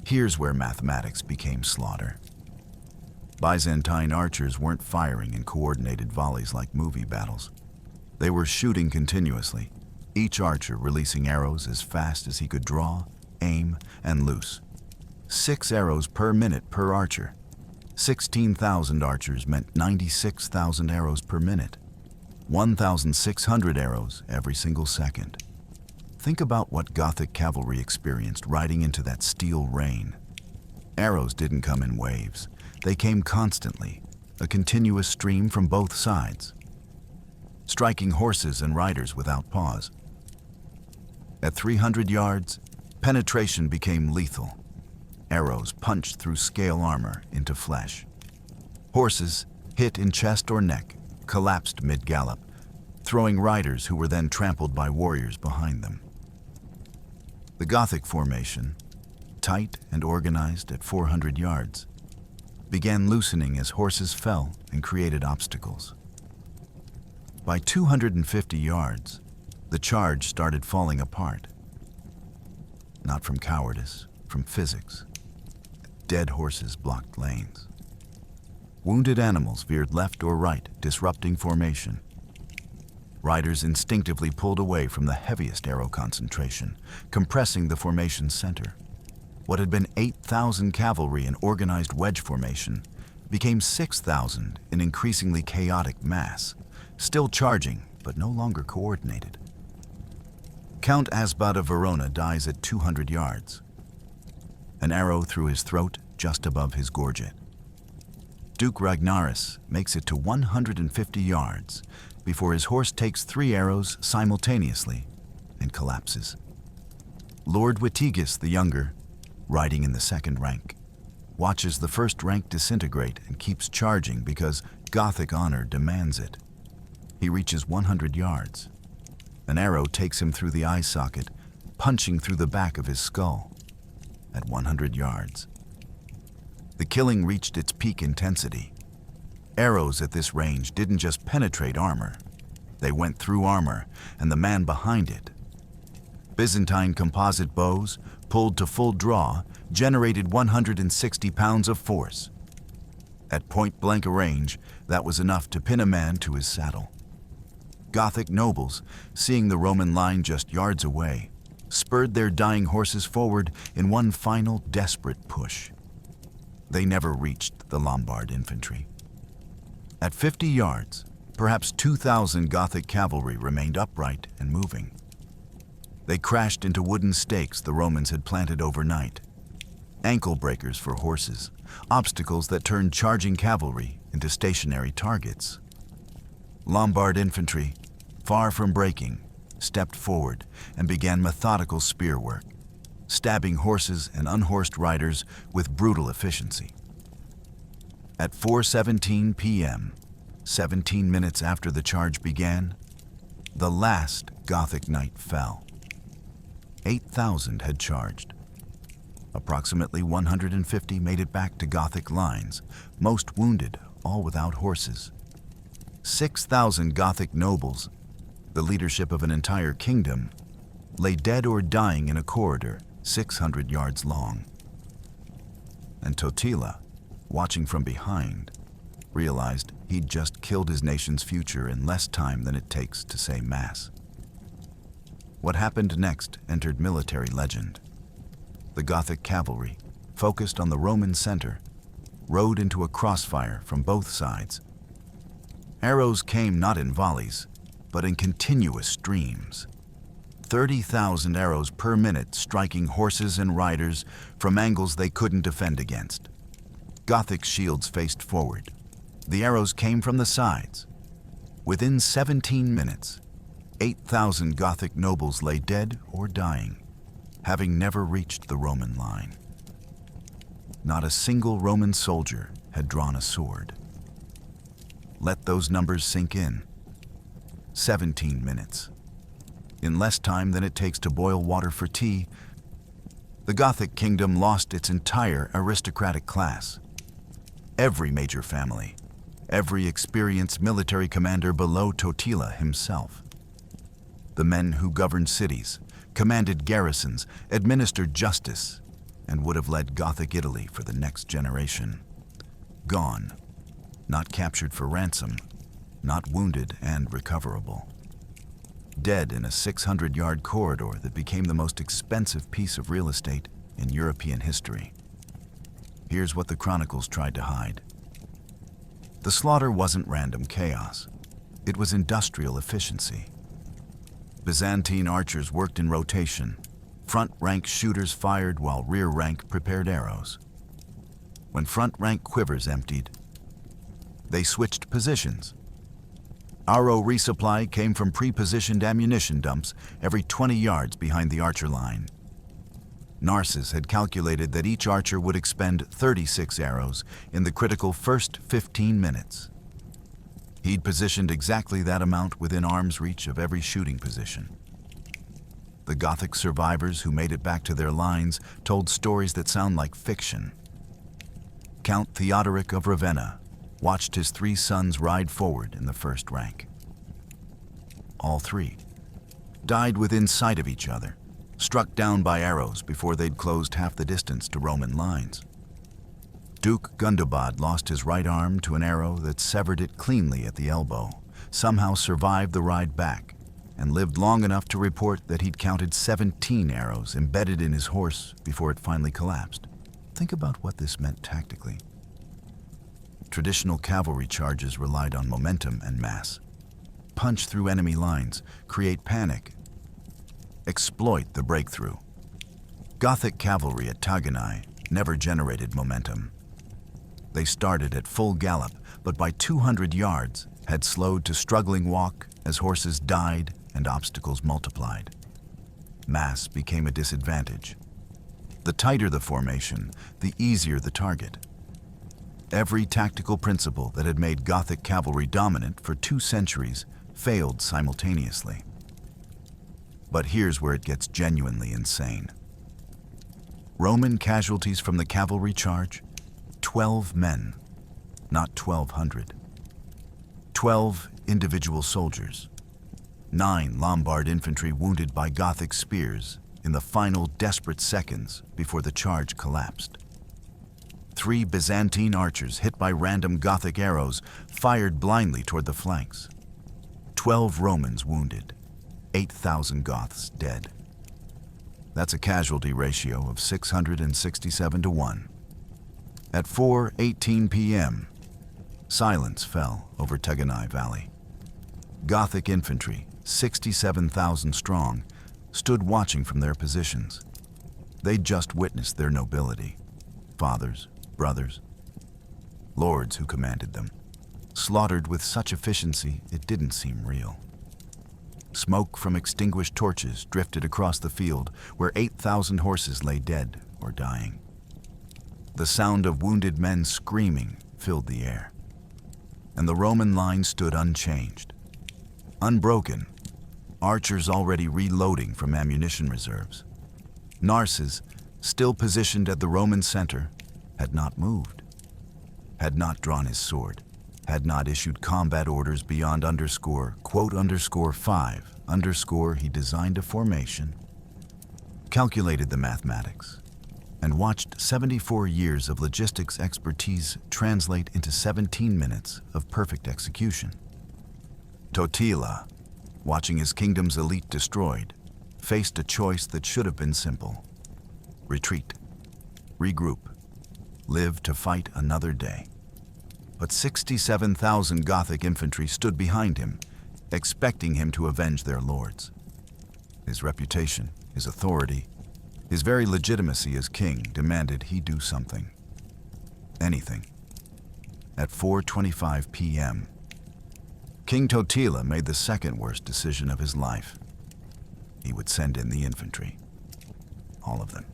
Here's where mathematics became slaughter. Byzantine archers weren't firing in coordinated volleys like movie battles. They were shooting continuously, each archer releasing arrows as fast as he could draw, aim, and loose. 6 arrows per minute per archer. 16,000 archers meant 96,000 arrows per minute. 1,600 arrows every single second. Think about what Gothic cavalry experienced riding into that steel rain. Arrows didn't come in waves. They came constantly, a continuous stream from both sides, striking horses and riders without pause. At 300 yards, penetration became lethal. Arrows punched through scale armor into flesh. Horses, hit in chest or neck, collapsed mid-gallop, throwing riders who were then trampled by warriors behind them. The Gothic formation, tight and organized at 400 yards, began loosening as horses fell and created obstacles. By 250 yards, the charge started falling apart. Not from cowardice, from physics. Dead horses blocked lanes. Wounded animals veered left or right, disrupting formation. Riders instinctively pulled away from the heaviest arrow concentration, compressing the formation's center. What had been 8,000 cavalry in organized wedge formation became 6,000 in increasingly chaotic mass, still charging, but no longer coordinated. Count Asbad of Verona dies at 200 yards. An arrow through his throat just above his gorget. Duke Ragnaris makes it to 150 yards before his horse takes 3 arrows simultaneously and collapses. Lord Witiges the Younger, riding in the second rank, watches the first rank disintegrate and keeps charging because Gothic honor demands it. He reaches 100 yards. An arrow takes him through the eye socket, punching through the back of his skull. At 100 yards. The killing reached its peak intensity. Arrows at this range didn't just penetrate armor. They went through armor and the man behind it. Byzantine composite bows, pulled to full draw, generated 160 pounds of force. At point-blank range, that was enough to pin a man to his saddle. Gothic nobles, seeing the Roman line just yards away, spurred their dying horses forward in one final desperate push. They never reached the Lombard infantry. At 50 yards, perhaps 2,000 Gothic cavalry remained upright and moving. They crashed into wooden stakes the Romans had planted overnight, ankle breakers for horses, obstacles that turned charging cavalry into stationary targets. Lombard infantry, far from breaking, stepped forward and began methodical spear work, stabbing horses and unhorsed riders with brutal efficiency. At 4:17 p.m., 17 minutes after the charge began, the last Gothic knight fell. 8,000 had charged. Approximately 150 made it back to Gothic lines, most wounded, all without horses. 6,000 Gothic nobles, the leadership of an entire kingdom, lay dead or dying in a corridor 600 yards long. And Totila, watching from behind, realized he'd just killed his nation's future in less time than it takes to say mass. What happened next entered military legend. The Gothic cavalry, focused on the Roman center, rode into a crossfire from both sides. Arrows came not in volleys, but in continuous streams. 30,000 arrows per minute striking horses and riders from angles they couldn't defend against. Gothic shields faced forward. The arrows came from the sides. Within 17 minutes, 8,000 Gothic nobles lay dead or dying, having never reached the Roman line. Not a single Roman soldier had drawn a sword. Let those numbers sink in. 17 minutes. In less time than it takes to boil water for tea, the Gothic kingdom lost its entire aristocratic class. Every major family, every experienced military commander below Totila himself. The men who governed cities, commanded garrisons, administered justice, and would have led Gothic Italy for the next generation. Gone, not captured for ransom, not wounded and recoverable. Dead in a 600-yard corridor that became the most expensive piece of real estate in European history. Here's what the chronicles tried to hide. The slaughter wasn't random chaos. It was industrial efficiency. Byzantine archers worked in rotation. Front rank shooters fired while rear rank prepared arrows. When front rank quivers emptied, they switched positions. Arrow resupply came from pre-positioned ammunition dumps every 20 yards behind the archer line. Narses had calculated that each archer would expend 36 arrows in the critical first 15 minutes. He'd positioned exactly that amount within arm's reach of every shooting position. The Gothic survivors who made it back to their lines told stories that sound like fiction. Count Theodoric of Ravenna watched his 3 sons ride forward in the first rank. All 3 died within sight of each other, struck down by arrows before they'd closed half the distance to Roman lines. Duke Gundobad lost his right arm to an arrow that severed it cleanly at the elbow, somehow survived the ride back, and lived long enough to report that he'd counted 17 arrows embedded in his horse before it finally collapsed. Think about what this meant tactically. Traditional cavalry charges relied on momentum and mass. Punch through enemy lines, create panic, exploit the breakthrough. Gothic cavalry at TAGINAE never generated momentum. They started at full gallop, but by 200 yards had slowed to struggling walk as horses died and obstacles multiplied. Mass became a disadvantage. The tighter the formation, the easier the target. Every tactical principle that had made Gothic cavalry dominant for 2 centuries failed simultaneously. But here's where it gets genuinely insane. Roman casualties from the cavalry charge? 12 men, not 1,200. 12 individual soldiers. 9 Lombard infantry wounded by Gothic spears in the final desperate seconds before the charge collapsed. 3 Byzantine archers hit by random Gothic arrows fired blindly toward the flanks. 12 Romans wounded, 8,000 Goths dead. That's a casualty ratio of 667 to 1. At 4:18 p.m., silence fell over TAGINAE Valley. Gothic infantry, 67,000 strong, stood watching from their positions. They'd just witnessed their nobility. Fathers, brothers, lords who commanded them, slaughtered with such efficiency it didn't seem real. Smoke from extinguished torches drifted across the field where 8,000 horses lay dead or dying. The sound of wounded men screaming filled the air, and the Roman line stood unchanged, unbroken, archers already reloading from ammunition reserves. Narses, still positioned at the Roman center, had not moved, had not drawn his sword, had not issued combat orders beyond quote _5 he designed a formation, calculated the mathematics, and watched 74 years of logistics expertise translate into 17 minutes of perfect execution. Totila, watching his kingdom's elite destroyed, faced a choice that should have been simple. Retreat, regroup, live to fight another day. But 67,000 Gothic infantry stood behind him, expecting him to avenge their lords. His reputation, his authority, his very legitimacy as king demanded he do something. Anything. At 4:25 p.m., King Totila made the second worst decision of his life. He would send in the infantry. All of them.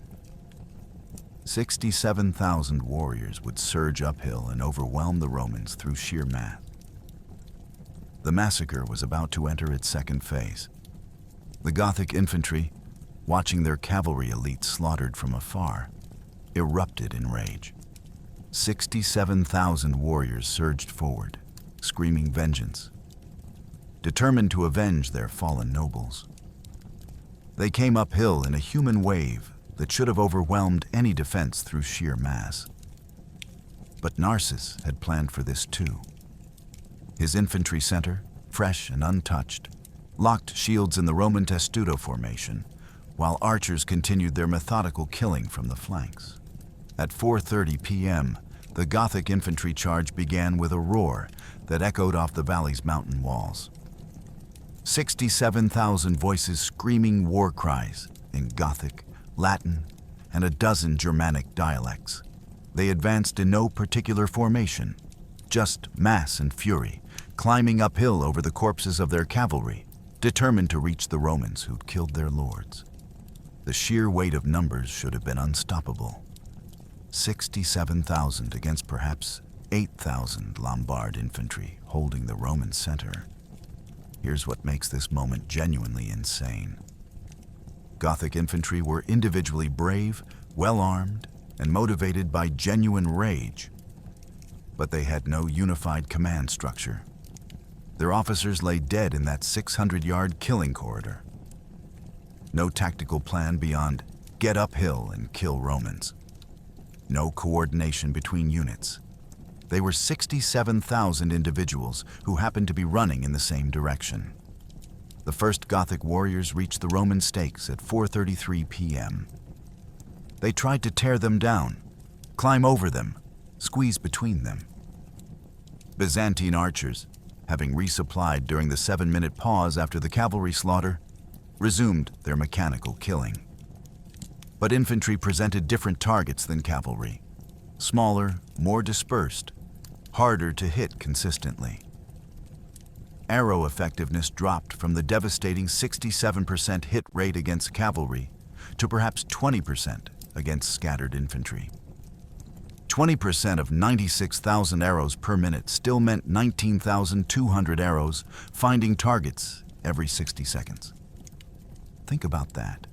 67,000 warriors would surge uphill and overwhelm the Romans through sheer mass. The massacre was about to enter its second phase. The Gothic infantry, watching their cavalry elite slaughtered from afar, erupted in rage. 67,000 warriors surged forward, screaming vengeance, determined to avenge their fallen nobles. They came uphill in a human wave that should have overwhelmed any defense through sheer mass. But Narses had planned for this too. His infantry center, fresh and untouched, locked shields in the Roman testudo formation, while archers continued their methodical killing from the flanks. At 4:30 p.m., the Gothic infantry charge began with a roar that echoed off the valley's mountain walls. 67,000 voices screaming war cries in Gothic, Latin, and a dozen Germanic dialects. They advanced in no particular formation, just mass and fury, climbing uphill over the corpses of their cavalry, determined to reach the Romans who'd killed their lords. The sheer weight of numbers should have been unstoppable. 67,000 against perhaps 8,000 Lombard infantry holding the Roman center. Here's what makes this moment genuinely insane. Gothic infantry were individually brave, well-armed, and motivated by genuine rage. But they had no unified command structure. Their officers lay dead in that 600-yard killing corridor. No tactical plan beyond get uphill and kill Romans. No coordination between units. They were 67,000 individuals who happened to be running in the same direction. The first Gothic warriors reached the Roman stakes at 4:33 p.m. They tried to tear them down, climb over them, squeeze between them. Byzantine archers, having resupplied during the 7-minute pause after the cavalry slaughter, resumed their mechanical killing. But infantry presented different targets than cavalry. smaller, more dispersed, harder to hit consistently. Arrow effectiveness dropped from the devastating 67% hit rate against cavalry to perhaps 20% against scattered infantry. 20% of 96,000 arrows per minute still meant 19,200 arrows finding targets every 60 seconds. Think about that.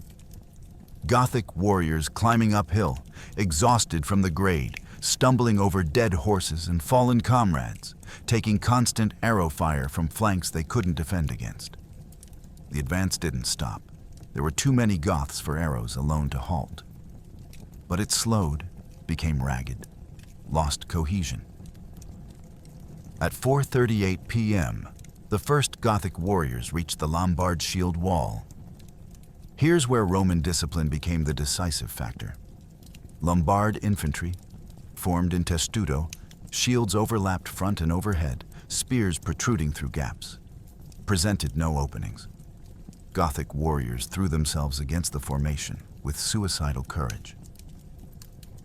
Gothic warriors climbing uphill, exhausted from the grade, stumbling over dead horses and fallen comrades, taking constant arrow fire from flanks they couldn't defend against. The advance didn't stop. There were too many Goths for arrows alone to halt. But it slowed, became ragged, lost cohesion. At 4:38 p.m., the first Gothic warriors reached the Lombard shield wall. Here's where Roman discipline became the decisive factor. Lombard infantry, formed in testudo, shields overlapped front and overhead, spears protruding through gaps, presented no openings. Gothic warriors threw themselves against the formation with suicidal courage.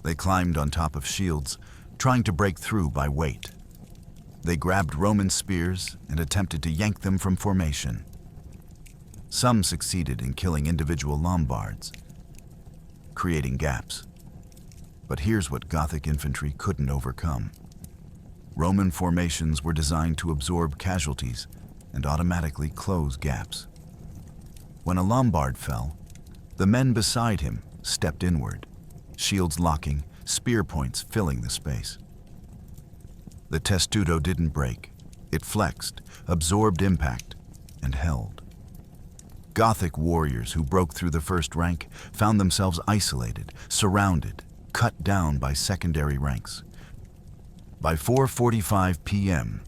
They climbed on top of shields, trying to break through by weight. They grabbed Roman spears and attempted to yank them from formation. Some succeeded in killing individual Lombards, creating gaps. But here's what Gothic infantry couldn't overcome. Roman formations were designed to absorb casualties and automatically close gaps. When a Lombard fell, the men beside him stepped inward, shields locking, spear points filling the space. The testudo didn't break. It flexed, absorbed impact, and held. Gothic warriors who broke through the first rank found themselves isolated, surrounded, cut down by secondary ranks. By 4:45 p.m.,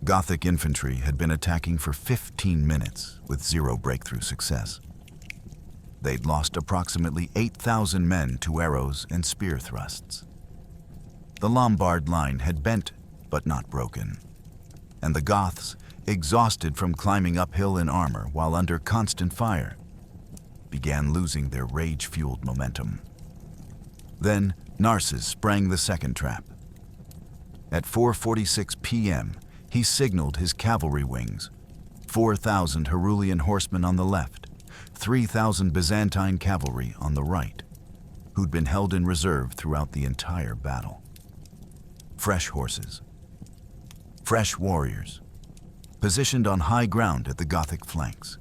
Gothic infantry had been attacking for 15 minutes with zero breakthrough success. They'd lost approximately 8,000 men to arrows and spear thrusts. The Lombard line had bent but not broken, and the Goths, exhausted from climbing uphill in armor while under constant fire, began losing their rage-fueled momentum. Then Narses sprang the second trap. At 4:46 p.m., he signaled his cavalry wings, 4,000 Herulian horsemen on the left, 3,000 Byzantine cavalry on the right, who'd been held in reserve throughout the entire battle. Fresh horses, fresh warriors, positioned on high ground at the Gothic flanks.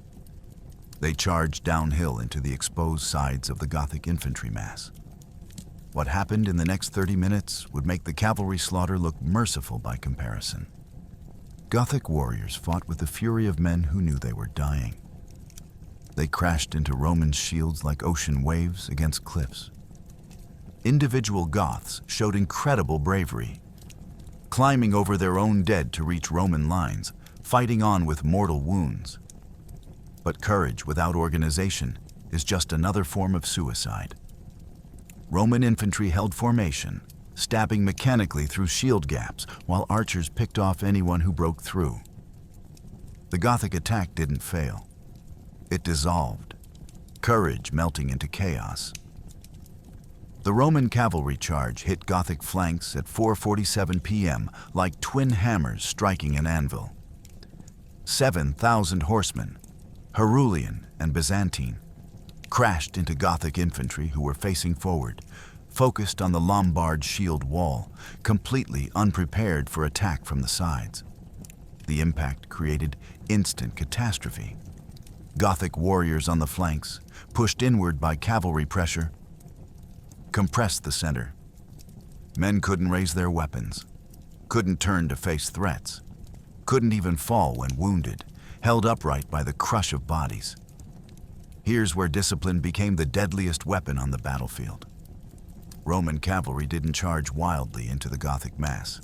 They charged downhill into the exposed sides of the Gothic infantry mass. What happened in the next 30 minutes would make the cavalry slaughter look merciful by comparison. Gothic warriors fought with the fury of men who knew they were dying. They crashed into Roman shields like ocean waves against cliffs. Individual Goths showed incredible bravery, climbing over their own dead to reach Roman lines, fighting on with mortal wounds. But courage without organization is just another form of suicide. Roman infantry held formation, stabbing mechanically through shield gaps while archers picked off anyone who broke through. The Gothic attack didn't fail. It dissolved, courage melting into chaos. The Roman cavalry charge hit Gothic flanks at 4:47 p.m. like twin hammers striking an anvil. 7,000 horsemen, Herulian and Byzantine, crashed into Gothic infantry who were facing forward, focused on the Lombard shield wall, completely unprepared for attack from the sides. The impact created instant catastrophe. Gothic warriors on the flanks, pushed inward by cavalry pressure, compressed the center. Men couldn't raise their weapons, couldn't turn to face threats, couldn't even fall when wounded, held upright by the crush of bodies. Here's where discipline became the deadliest weapon on the battlefield. Roman cavalry didn't charge wildly into the Gothic mass.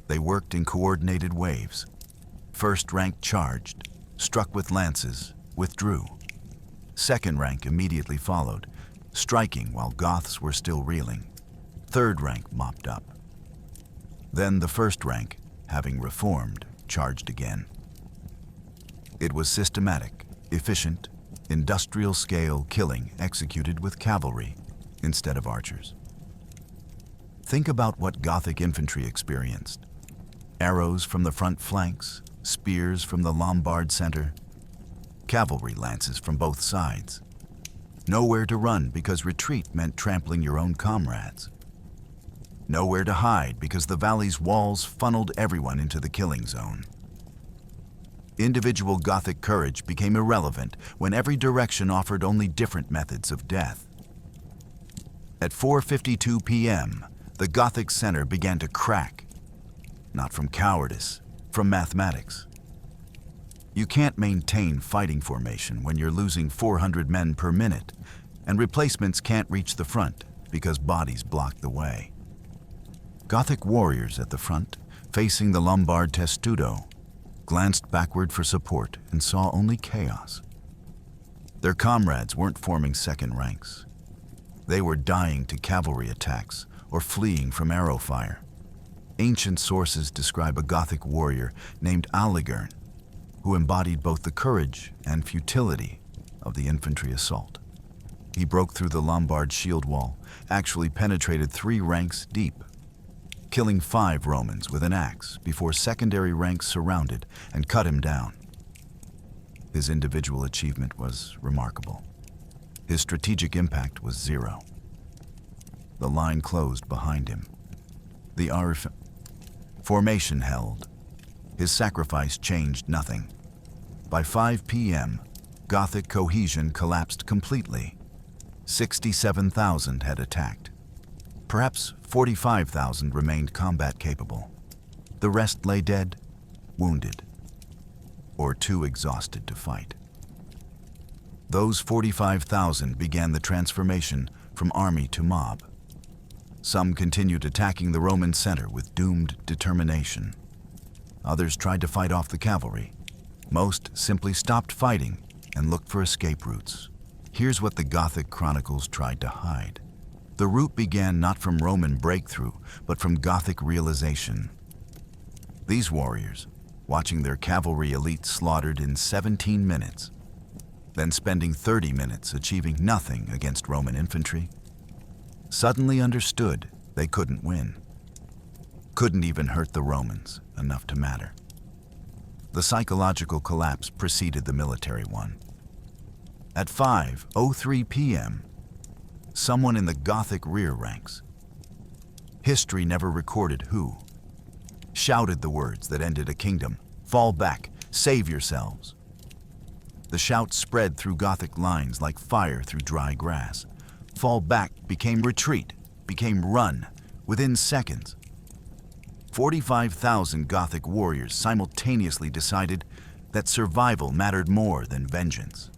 They worked in coordinated waves. First rank charged, struck with lances, withdrew. Second rank immediately followed, striking while Goths were still reeling. Third rank mopped up. Then the first rank, having reformed, charged again. It was systematic, efficient, industrial-scale killing executed with cavalry instead of archers. Think about what Gothic infantry experienced. Arrows from the front flanks, spears from the Lombard center, cavalry lances from both sides. Nowhere to run because retreat meant trampling your own comrades. Nowhere to hide because the valley's walls funneled everyone into the killing zone. Individual Gothic courage became irrelevant when every direction offered only different methods of death. At 4:52 p.m., the Gothic center began to crack. Not from cowardice, from mathematics. You can't maintain fighting formation when you're losing 400 men per minute, and replacements can't reach the front because bodies block the way. Gothic warriors at the front, facing the Lombard testudo, glanced backward for support and saw only chaos. Their comrades weren't forming second ranks. They were dying to cavalry attacks or fleeing from arrow fire. Ancient sources describe a Gothic warrior named Aligern, who embodied both the courage and futility of the infantry assault. He broke through the Lombard shield wall, actually penetrated 3 ranks deep, killing 5 Romans with an axe before secondary ranks surrounded and cut him down. His individual achievement was remarkable. His strategic impact was 0. The line closed behind him. The formation held. His sacrifice changed nothing. By 5 p.m., Gothic cohesion collapsed completely. 67,000 had attacked. Perhaps 45,000 remained combat capable. The rest lay dead, wounded, or too exhausted to fight. Those 45,000 began the transformation from army to mob. Some continued attacking the Roman center with doomed determination. Others tried to fight off the cavalry. Most simply stopped fighting and looked for escape routes. Here's what the Gothic chronicles tried to hide. The route began not from Roman breakthrough, but from Gothic realization. These warriors, watching their cavalry elite slaughtered in 17 minutes, then spending 30 minutes achieving nothing against Roman infantry, suddenly understood they couldn't win. Couldn't even hurt the Romans enough to matter. The psychological collapse preceded the military one. At 5:03 p.m., someone in the Gothic rear ranks, history never recorded who, shouted the words that ended a kingdom: "Fall back, save yourselves." The shout spread through Gothic lines like fire through dry grass. Fall back became retreat, became run, within seconds. 45,000 Gothic warriors simultaneously decided that survival mattered more than vengeance.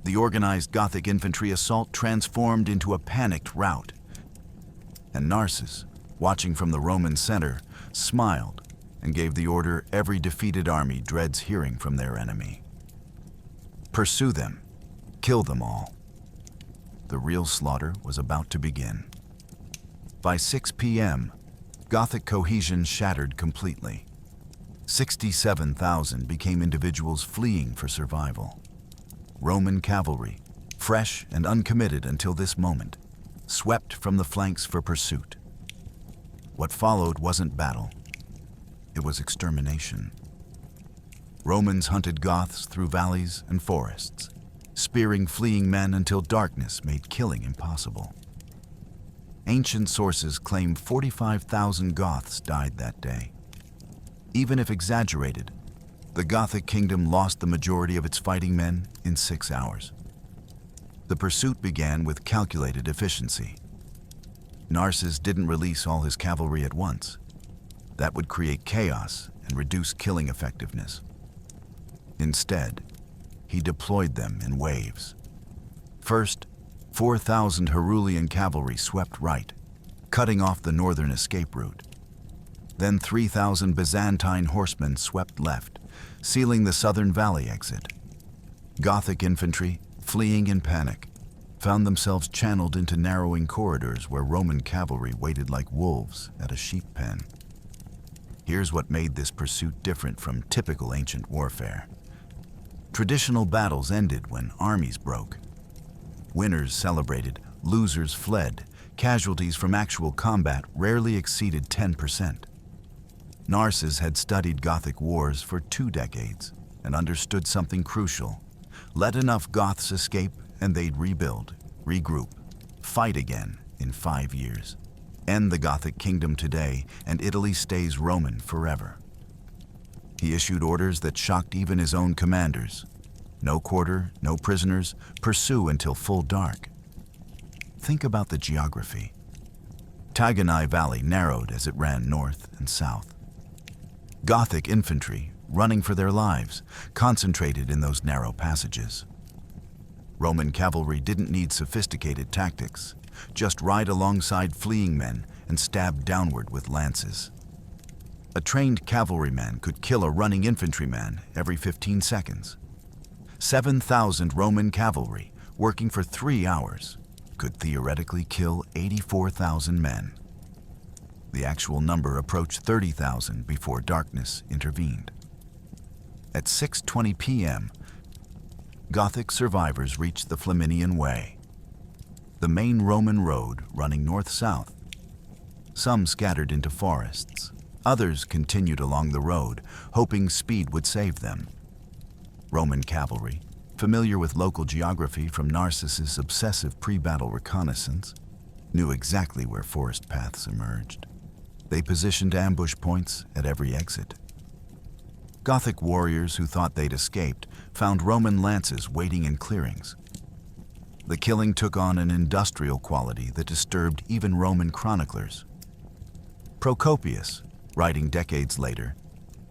The organized Gothic infantry assault transformed into a panicked rout. And Narses, watching from the Roman center, smiled and gave the order every defeated army dreads hearing from their enemy. Pursue them, kill them all. The real slaughter was about to begin. By 6 p.m., Gothic cohesion shattered completely. 67,000 became individuals fleeing for survival. Roman cavalry, fresh and uncommitted until this moment, swept from the flanks for pursuit. What followed wasn't battle. It was extermination. Romans hunted Goths through valleys and forests, spearing fleeing men until darkness made killing impossible. Ancient sources claim 45,000 Goths died that day. Even if exaggerated, the Gothic kingdom lost the majority of its fighting men in 6 hours. The pursuit began with calculated efficiency. Narses didn't release all his cavalry at once. That would create chaos and reduce killing effectiveness. Instead, he deployed them in waves. First, 4,000 Herulian cavalry swept right, cutting off the northern escape route. Then 3,000 Byzantine horsemen swept left, sealing the southern valley exit. Gothic infantry, fleeing in panic, found themselves channeled into narrowing corridors where Roman cavalry waited like wolves at a sheep pen. Here's what made this pursuit different from typical ancient warfare. Traditional battles ended when armies broke. Winners celebrated, losers fled, casualties from actual combat rarely exceeded 10%. Narses had studied Gothic wars for 2 decades and understood something crucial. Let enough Goths escape and they'd rebuild, regroup, fight again in 5 years. End the Gothic kingdom today and Italy stays Roman forever. He issued orders that shocked even his own commanders. No quarter, no prisoners, pursue until full dark. Think about the geography. TAGINAE Valley narrowed as it ran north and south. Gothic infantry, running for their lives, concentrated in those narrow passages. Roman cavalry didn't need sophisticated tactics, just ride alongside fleeing men and stab downward with lances. A trained cavalryman could kill a running infantryman every 15 seconds. 7,000 Roman cavalry, working for 3 hours, could theoretically kill 84,000 men. The actual number approached 30,000 before darkness intervened. At 6:20 p.m., Gothic survivors reached the Flaminian Way, the main Roman road running north-south. Some scattered into forests. Others continued along the road, hoping speed would save them. Roman cavalry, familiar with local geography from Narses' obsessive pre-battle reconnaissance, knew exactly where forest paths emerged. They positioned ambush points at every exit. Gothic warriors who thought they'd escaped found Roman lances waiting in clearings. The killing took on an industrial quality that disturbed even Roman chroniclers. Procopius, writing decades later,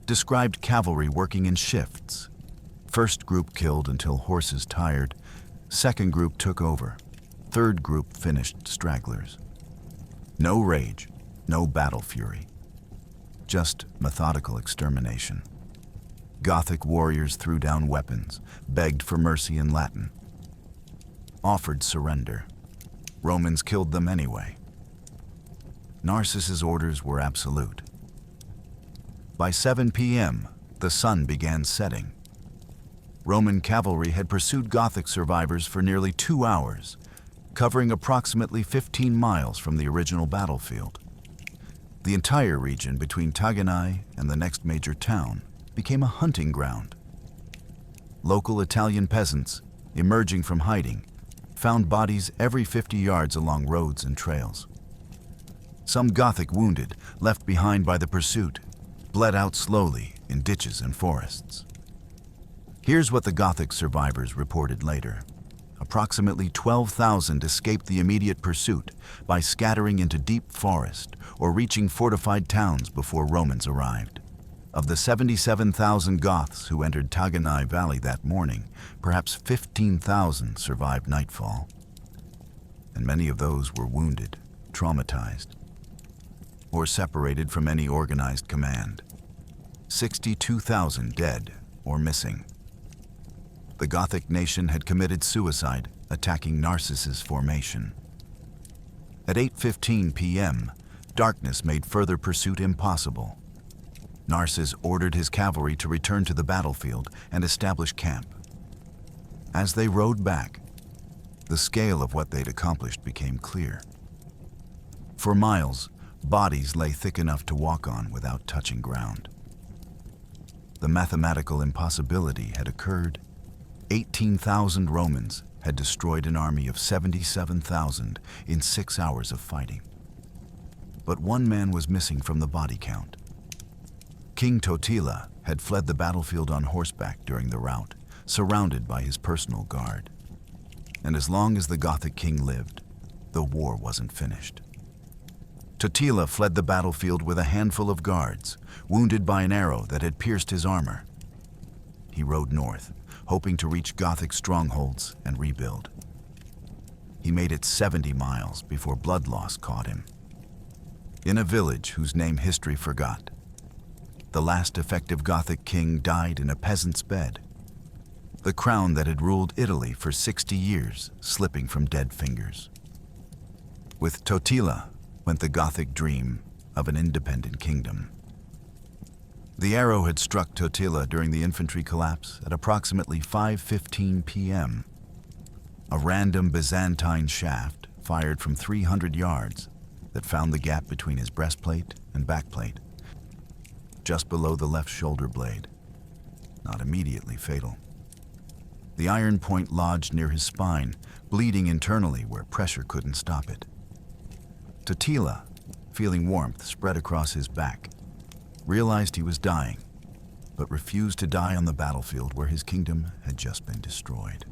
described cavalry working in shifts. First group killed until horses tired, second group took over, third group finished stragglers. No rage, no battle fury, just methodical extermination. Gothic warriors threw down weapons, begged for mercy in Latin, offered surrender. Romans killed them anyway. Narses' orders were absolute. By 7 p.m., the sun began setting. Roman cavalry had pursued Gothic survivors for nearly 2 hours, covering approximately 15 miles from the original battlefield. The entire region between TAGINAE and the next major town became a hunting ground. Local Italian peasants, emerging from hiding, found bodies every 50 yards along roads and trails. Some Gothic wounded, left behind by the pursuit, bled out slowly in ditches and forests. Here's what the Gothic survivors reported later. Approximately 12,000 escaped the immediate pursuit by scattering into deep forest or reaching fortified towns before Romans arrived. Of the 77,000 Goths who entered TAGINAE Valley that morning, perhaps 15,000 survived nightfall. And many of those were wounded, traumatized, or separated from any organized command. 62,000 dead or missing. The Gothic nation had committed suicide, attacking Narses' formation. At 8:15 p.m., darkness made further pursuit impossible. Narses ordered his cavalry to return to the battlefield and establish camp. As they rode back, the scale of what they'd accomplished became clear. For miles, bodies lay thick enough to walk on without touching ground. The mathematical impossibility had occurred. 18,000 Romans had destroyed an army of 77,000 in 6 hours of fighting. But one man was missing from the body count. King Totila had fled the battlefield on horseback during the rout, surrounded by his personal guard. And as long as the Gothic king lived, the war wasn't finished. Totila fled the battlefield with a handful of guards, wounded by an arrow that had pierced his armor. He rode north, hoping to reach Gothic strongholds and rebuild. He made it 70 miles before blood loss caught him. In a village whose name history forgot, the last effective Gothic king died in a peasant's bed, the crown that had ruled Italy for 60 years slipping from dead fingers. With Totila went the Gothic dream of an independent kingdom. The arrow had struck Totila during the infantry collapse at approximately 5:15 p.m. A random Byzantine shaft, fired from 300 yards that found the gap between his breastplate and backplate, just below the left shoulder blade, not immediately fatal. The iron point lodged near his spine, bleeding internally where pressure couldn't stop it. Totila, feeling warmth spread across his back, realized he was dying, but refused to die on the battlefield where his kingdom had just been destroyed.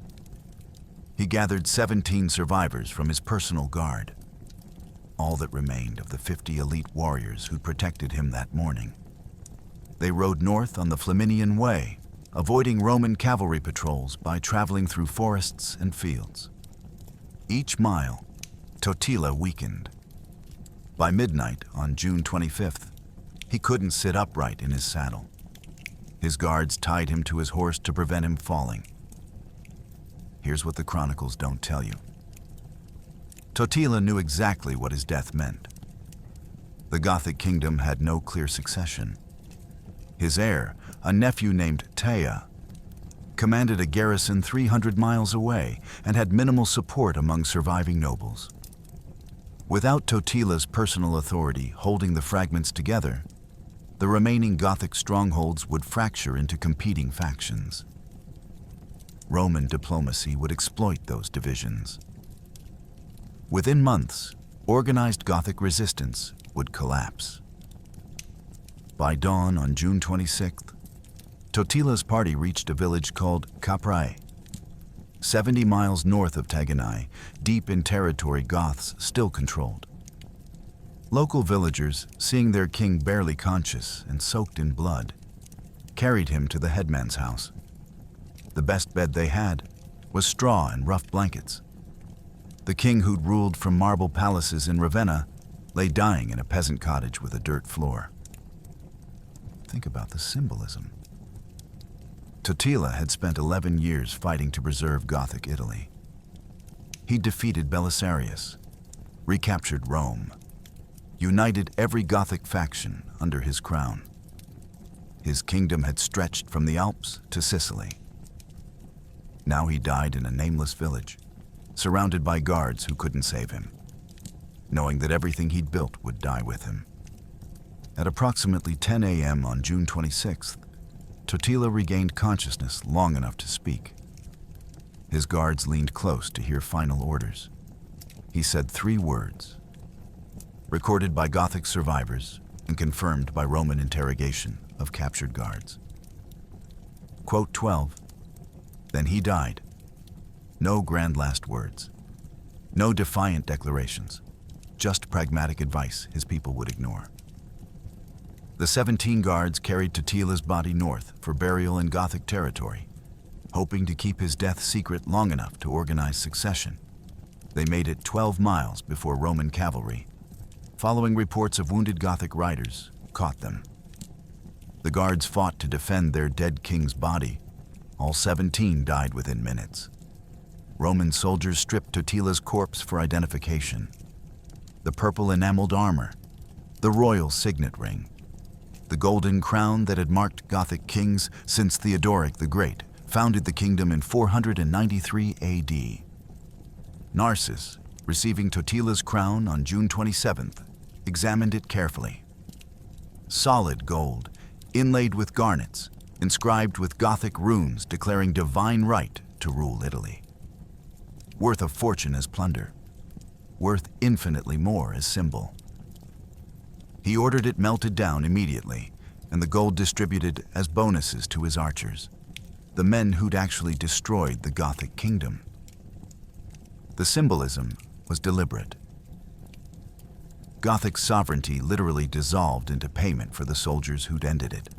He gathered 17 survivors from his personal guard, all that remained of the 50 elite warriors who protected him that morning. They rode north on the Flaminian Way, avoiding Roman cavalry patrols by traveling through forests and fields. Each mile, Totila weakened. By midnight on June 25th, he couldn't sit upright in his saddle. His guards tied him to his horse to prevent him falling. Here's what the chronicles don't tell you. Totila knew exactly what his death meant. The Gothic kingdom had no clear succession. His heir, a nephew named Teia, commanded a garrison 300 miles away and had minimal support among surviving nobles. Without Totila's personal authority holding the fragments together, the remaining Gothic strongholds would fracture into competing factions. Roman diplomacy would exploit those divisions. Within months, organized Gothic resistance would collapse. By dawn on June 26th, Totila's party reached a village called Caprae, 70 miles north of TAGINAE, deep in territory Goths still controlled. Local villagers, seeing their king barely conscious and soaked in blood, carried him to the headman's house. The best bed they had was straw and rough blankets. The king who'd ruled from marble palaces in Ravenna lay dying in a peasant cottage with a dirt floor. Think about the symbolism. Totila had spent 11 years fighting to preserve Gothic Italy. He defeated Belisarius, recaptured Rome, united every Gothic faction under his crown. His kingdom had stretched from the Alps to Sicily. Now he died in a nameless village, surrounded by guards who couldn't save him, knowing that everything he'd built would die with him. At approximately 10 a.m. on June 26th, Totila regained consciousness long enough to speak. His guards leaned close to hear final orders. He said 3 words, recorded by Gothic survivors and confirmed by Roman interrogation of captured guards. Quote 12, then he died. No grand last words. No defiant declarations. Just pragmatic advice his people would ignore. The 17 guards carried Totila's body north for burial in Gothic territory, hoping to keep his death secret long enough to organize succession. They made it 12 miles before Roman cavalry, following reports of wounded Gothic riders, caught them. The guards fought to defend their dead king's body. All 17 died within minutes. Roman soldiers stripped Totila's corpse for identification. The purple enameled armor, the royal signet ring, the golden crown that had marked Gothic kings since Theodoric the Great founded the kingdom in 493 AD. Narses, receiving Totila's crown on June 27th, examined it carefully. Solid gold, inlaid with garnets, inscribed with Gothic runes declaring divine right to rule Italy. Worth a fortune as plunder, worth infinitely more as symbol. He ordered it melted down immediately, and the gold distributed as bonuses to his archers, the men who'd actually destroyed the Gothic kingdom. The symbolism was deliberate. Gothic sovereignty literally dissolved into payment for the soldiers who'd ended it.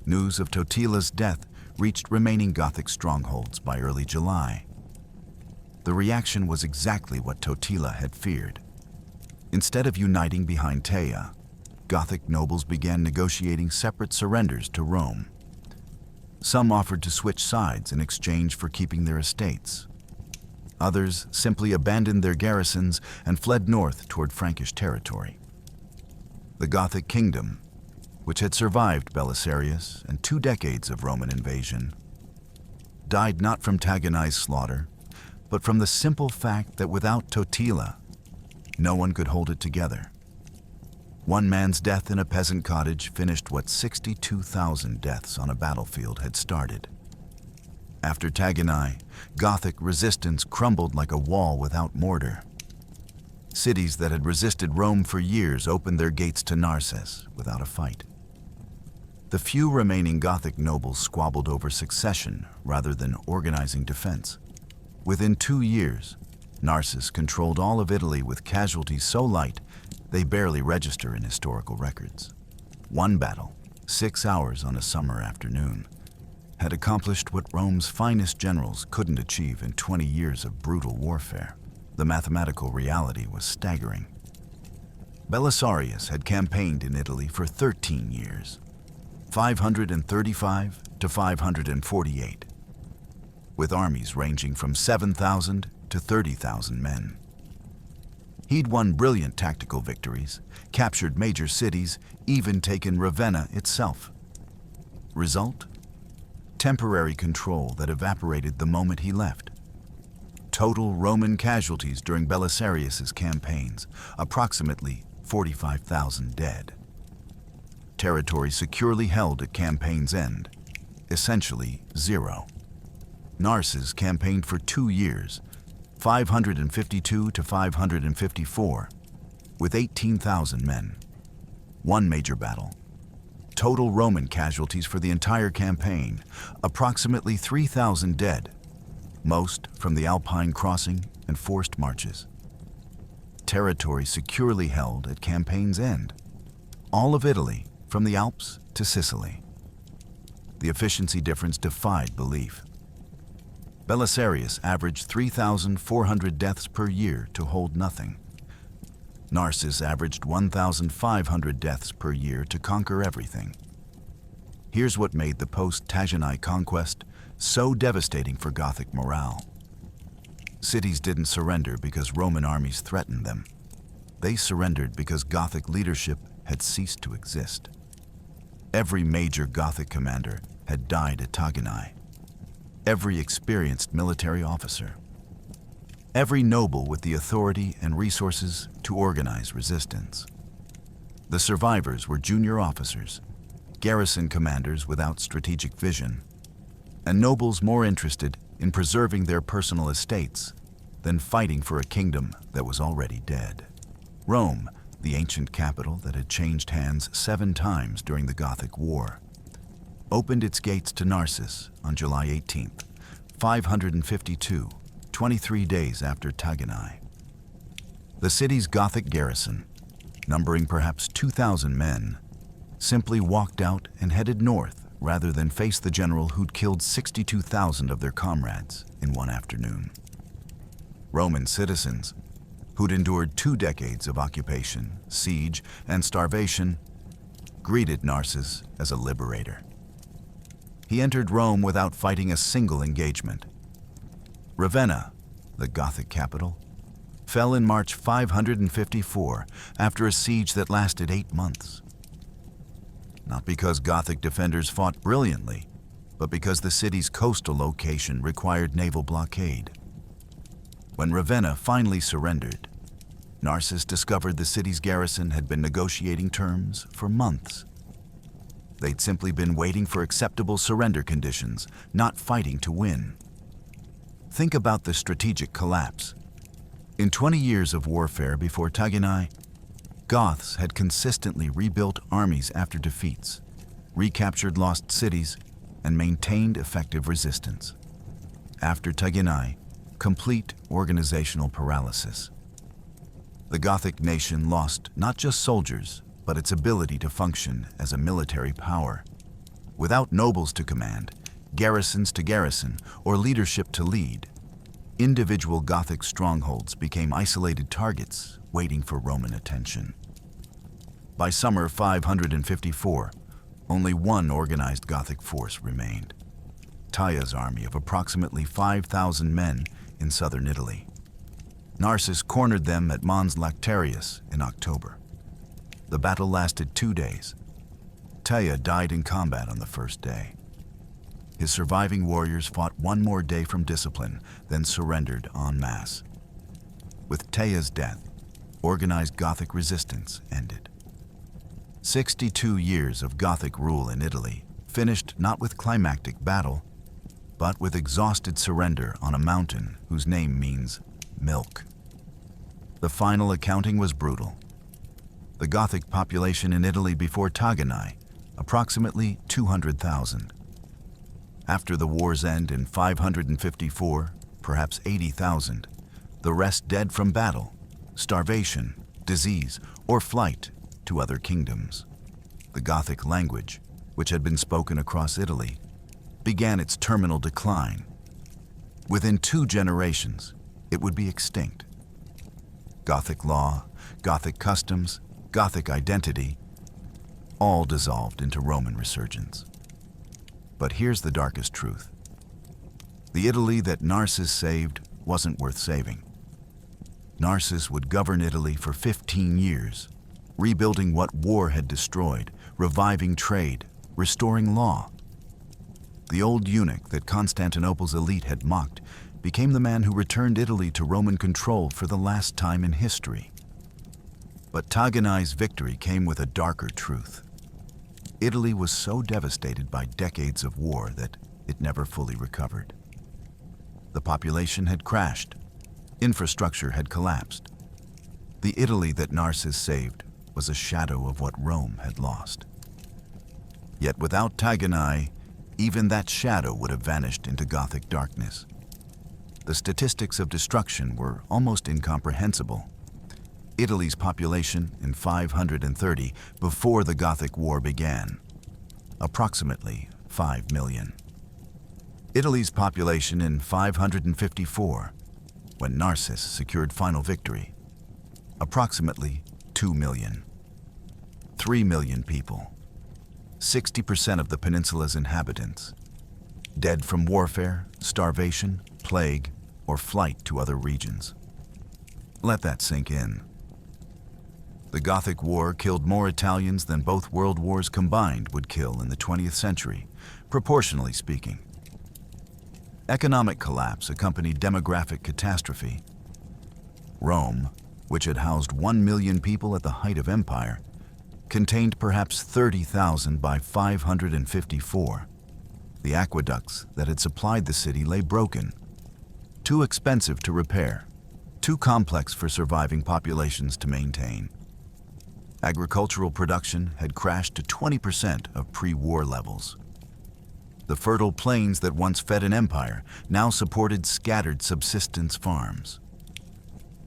News of Totila's death reached remaining Gothic strongholds by early July. The reaction was exactly what Totila had feared. Instead of uniting behind Teia, Gothic nobles began negotiating separate surrenders to Rome. Some offered to switch sides in exchange for keeping their estates. Others simply abandoned their garrisons and fled north toward Frankish territory. The Gothic kingdom, which had survived Belisarius and 2 decades of Roman invasion, died not from TAGINAE's slaughter, but from the simple fact that without Totila, no one could hold it together. One man's death in a peasant cottage finished what 62,000 deaths on a battlefield had started. After TAGINAE, Gothic resistance crumbled like a wall without mortar. Cities that had resisted Rome for years opened their gates to Narses without a fight. The few remaining Gothic nobles squabbled over succession rather than organizing defense. Within 2 years, Narses controlled all of Italy with casualties so light they barely register in historical records. One battle, 6 hours on a summer afternoon, had accomplished what Rome's finest generals couldn't achieve in 20 years of brutal warfare. The mathematical reality was staggering. Belisarius had campaigned in Italy for 13 years, 535 to 548, with armies ranging from 7,000 to 30,000 men. He'd won brilliant tactical victories, captured major cities, even taken Ravenna itself. Result? Temporary control that evaporated the moment he left. Total Roman casualties during Belisarius's campaigns, approximately 45,000 dead. Territory securely held at campaign's end, essentially zero. Narses campaigned for 2 years, 552 to 554, with 18,000 men. One major battle. Total Roman casualties for the entire campaign, approximately 3,000 dead, most from the Alpine crossing and forced marches. Territory securely held at campaign's end. All of Italy, from the Alps to Sicily. The efficiency difference defied belief. Belisarius averaged 3,400 deaths per year to hold nothing. Narses averaged 1,500 deaths per year to conquer everything. Here's what made the post-TAGINAE conquest so devastating for Gothic morale. Cities didn't surrender because Roman armies threatened them. They surrendered because Gothic leadership had ceased to exist. Every major Gothic commander had died at TAGINAE. Every experienced military officer. Every noble with the authority and resources to organize resistance. The survivors were junior officers, garrison commanders without strategic vision, and nobles more interested in preserving their personal estates than fighting for a kingdom that was already dead. Rome, the ancient capital that had changed hands 7 times during the Gothic War, opened its gates to Narses on July 18th, 552, 23 days after TAGINAE. The city's Gothic garrison, numbering perhaps 2,000 men, simply walked out and headed north rather than face the general who'd killed 62,000 of their comrades in one afternoon. Roman citizens, who'd endured 2 decades of occupation, siege, and starvation, greeted Narses as a liberator. He entered Rome without fighting a single engagement. Ravenna, the Gothic capital, fell in March 554 after a siege that lasted 8 months. Not because Gothic defenders fought brilliantly, but because the city's coastal location required naval blockade. When Ravenna finally surrendered, Narses discovered the city's garrison had been negotiating terms for months. They'd simply been waiting for acceptable surrender conditions, not fighting to win. Think about the strategic collapse. In 20 years of warfare before TAGINAE, Goths had consistently rebuilt armies after defeats, recaptured lost cities, and maintained effective resistance. After TAGINAE, complete organizational paralysis. The Gothic nation lost not just soldiers, but its ability to function as a military power. Without nobles to command, garrisons to garrison, or leadership to lead, individual Gothic strongholds became isolated targets waiting for Roman attention. By summer 554, only one organized Gothic force remained: Taia's army of approximately 5,000 men in southern Italy. Narses cornered them at Mons Lactarius in October. The battle lasted 2 days. Taia died in combat on the first day. His surviving warriors fought one more day from discipline, then surrendered en masse. With Tea's death, organized Gothic resistance ended. 62 years of Gothic rule in Italy finished not with climactic battle, but with exhausted surrender on a mountain whose name means milk. The final accounting was brutal. The Gothic population in Italy before TAGINAE, approximately 200,000. After the war's end in 554, perhaps 80,000, the rest dead from battle, starvation, disease, or flight to other kingdoms. The Gothic language, which had been spoken across Italy, began its terminal decline. Within 2 generations, it would be extinct. Gothic law, Gothic customs, Gothic identity, all dissolved into Roman resurgence. But here's the darkest truth. The Italy that Narses saved wasn't worth saving. Narses would govern Italy for 15 years, rebuilding what war had destroyed, reviving trade, restoring law. The old eunuch that Constantinople's elite had mocked became the man who returned Italy to Roman control for the last time in history. But TAGINAE's victory came with a darker truth. Italy was so devastated by decades of war that it never fully recovered. The population had crashed. Infrastructure had collapsed. The Italy that Narses saved was a shadow of what Rome had lost. Yet without TAGINAE, even that shadow would have vanished into Gothic darkness. The statistics of destruction were almost incomprehensible. Italy's population in 530, before the Gothic War began, approximately 5 million. Italy's population in 554, when Narses secured final victory, approximately 2 million. 3 million people, 60% of the peninsula's inhabitants, dead from warfare, starvation, plague, or flight to other regions. Let that sink in. The Gothic War killed more Italians than both world wars combined would kill in the 20th century, proportionally speaking. Economic collapse accompanied demographic catastrophe. Rome, which had housed 1 million people at the height of empire, contained perhaps 30,000 by 554. The aqueducts that had supplied the city lay broken, too expensive to repair, too complex for surviving populations to maintain. Agricultural production had crashed to 20% of pre-war levels. The fertile plains that once fed an empire now supported scattered subsistence farms.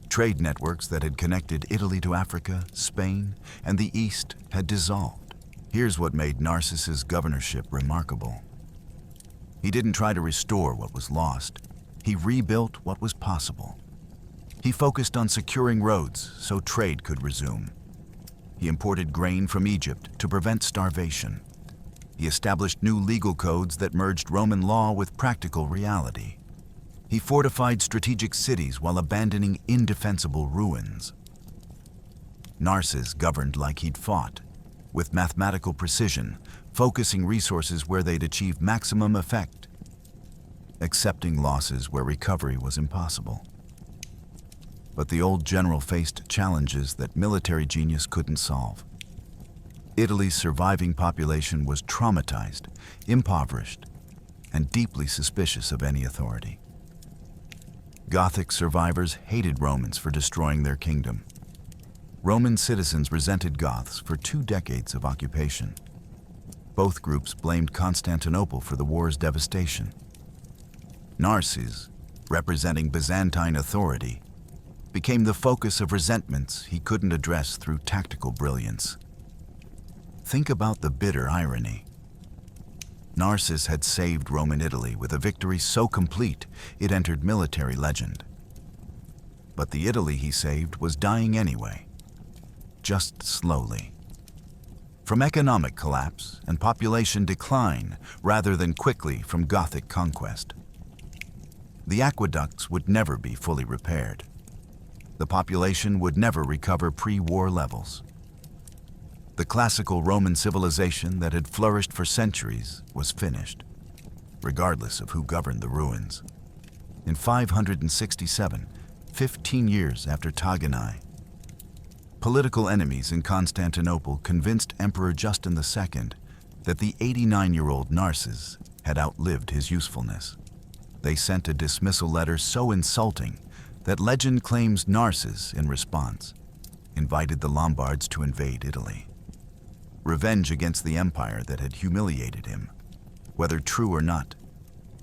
Trade networks that had connected Italy to Africa, Spain, and the East had dissolved. Here's what made Narses's governorship remarkable. He didn't try to restore what was lost. He rebuilt what was possible. He focused on securing roads so trade could resume. He imported grain from Egypt to prevent starvation. He established new legal codes that merged Roman law with practical reality. He fortified strategic cities while abandoning indefensible ruins. Narses governed like he'd fought, with mathematical precision, focusing resources where they'd achieve maximum effect, accepting losses where recovery was impossible. But the old general faced challenges that military genius couldn't solve. Italy's surviving population was traumatized, impoverished, and deeply suspicious of any authority. Gothic survivors hated Romans for destroying their kingdom. Roman citizens resented Goths for 2 decades of occupation. Both groups blamed Constantinople for the war's devastation. Narses, representing Byzantine authority, became the focus of resentments he couldn't address through tactical brilliance. Think about the bitter irony. Narses had saved Roman Italy with a victory so complete it entered military legend. But the Italy he saved was dying anyway, just slowly. From economic collapse and population decline rather than quickly from Gothic conquest. The aqueducts would never be fully repaired. The population would never recover pre-war levels. The classical Roman civilization that had flourished for centuries was finished. regardless of who governed the ruins. In 567, 15 years after TAGINAE, political enemies in Constantinople convinced Emperor Justin II that the 89-year-old Narses had outlived his usefulness. They sent a dismissal letter so insulting that legend claims Narses, in response, invited the Lombards to invade Italy. Revenge against the empire that had humiliated him. Whether true or not,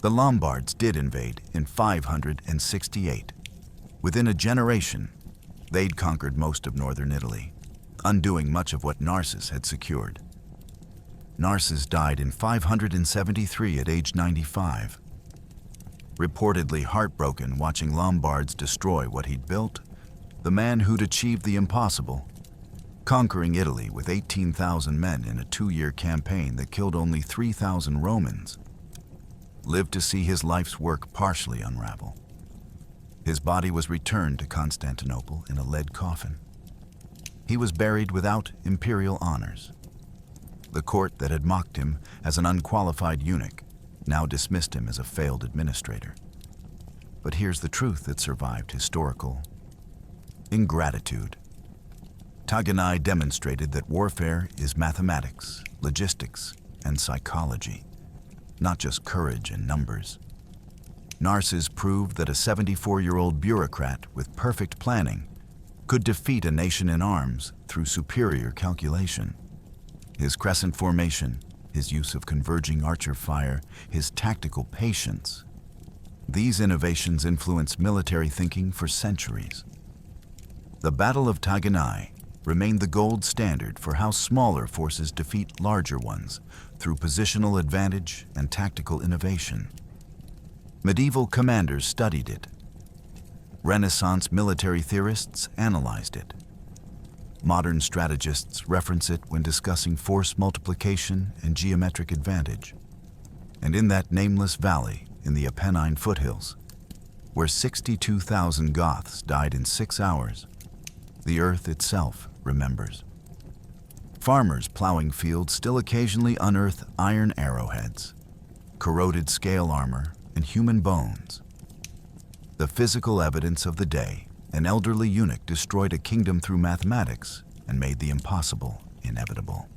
the Lombards did invade in 568. Within a generation, they'd conquered most of northern Italy, undoing much of what Narses had secured. Narses died in 573 at age 95. Reportedly heartbroken watching Lombards destroy what he'd built, the man who'd achieved the impossible, conquering Italy with 18,000 men in a 2-year campaign that killed only 3,000 Romans, lived to see his life's work partially unravel. His body was returned to Constantinople in a lead coffin. He was buried without imperial honors. The court that had mocked him as an unqualified eunuch now dismissed him as a failed administrator. But here's the truth that survived historical ingratitude. TAGINAE demonstrated that warfare is mathematics, logistics, and psychology, not just courage and numbers. Narses proved that a 74-year-old bureaucrat with perfect planning could defeat a nation in arms through superior calculation. His crescent formation, his use of converging archer fire, his tactical patience, these innovations influenced military thinking for centuries. The Battle of TAGINAE remained the gold standard for how smaller forces defeat larger ones through positional advantage and tactical innovation. Medieval commanders studied it. Renaissance military theorists analyzed it. Modern strategists reference it when discussing force multiplication and geometric advantage. And in that nameless valley in the Apennine foothills, where 62,000 Goths died in 6 hours, the earth itself remembers. Farmers plowing fields still occasionally unearth iron arrowheads, corroded scale armor, and human bones. The physical evidence of the day, an elderly eunuch destroyed a kingdom through mathematics and made the impossible inevitable.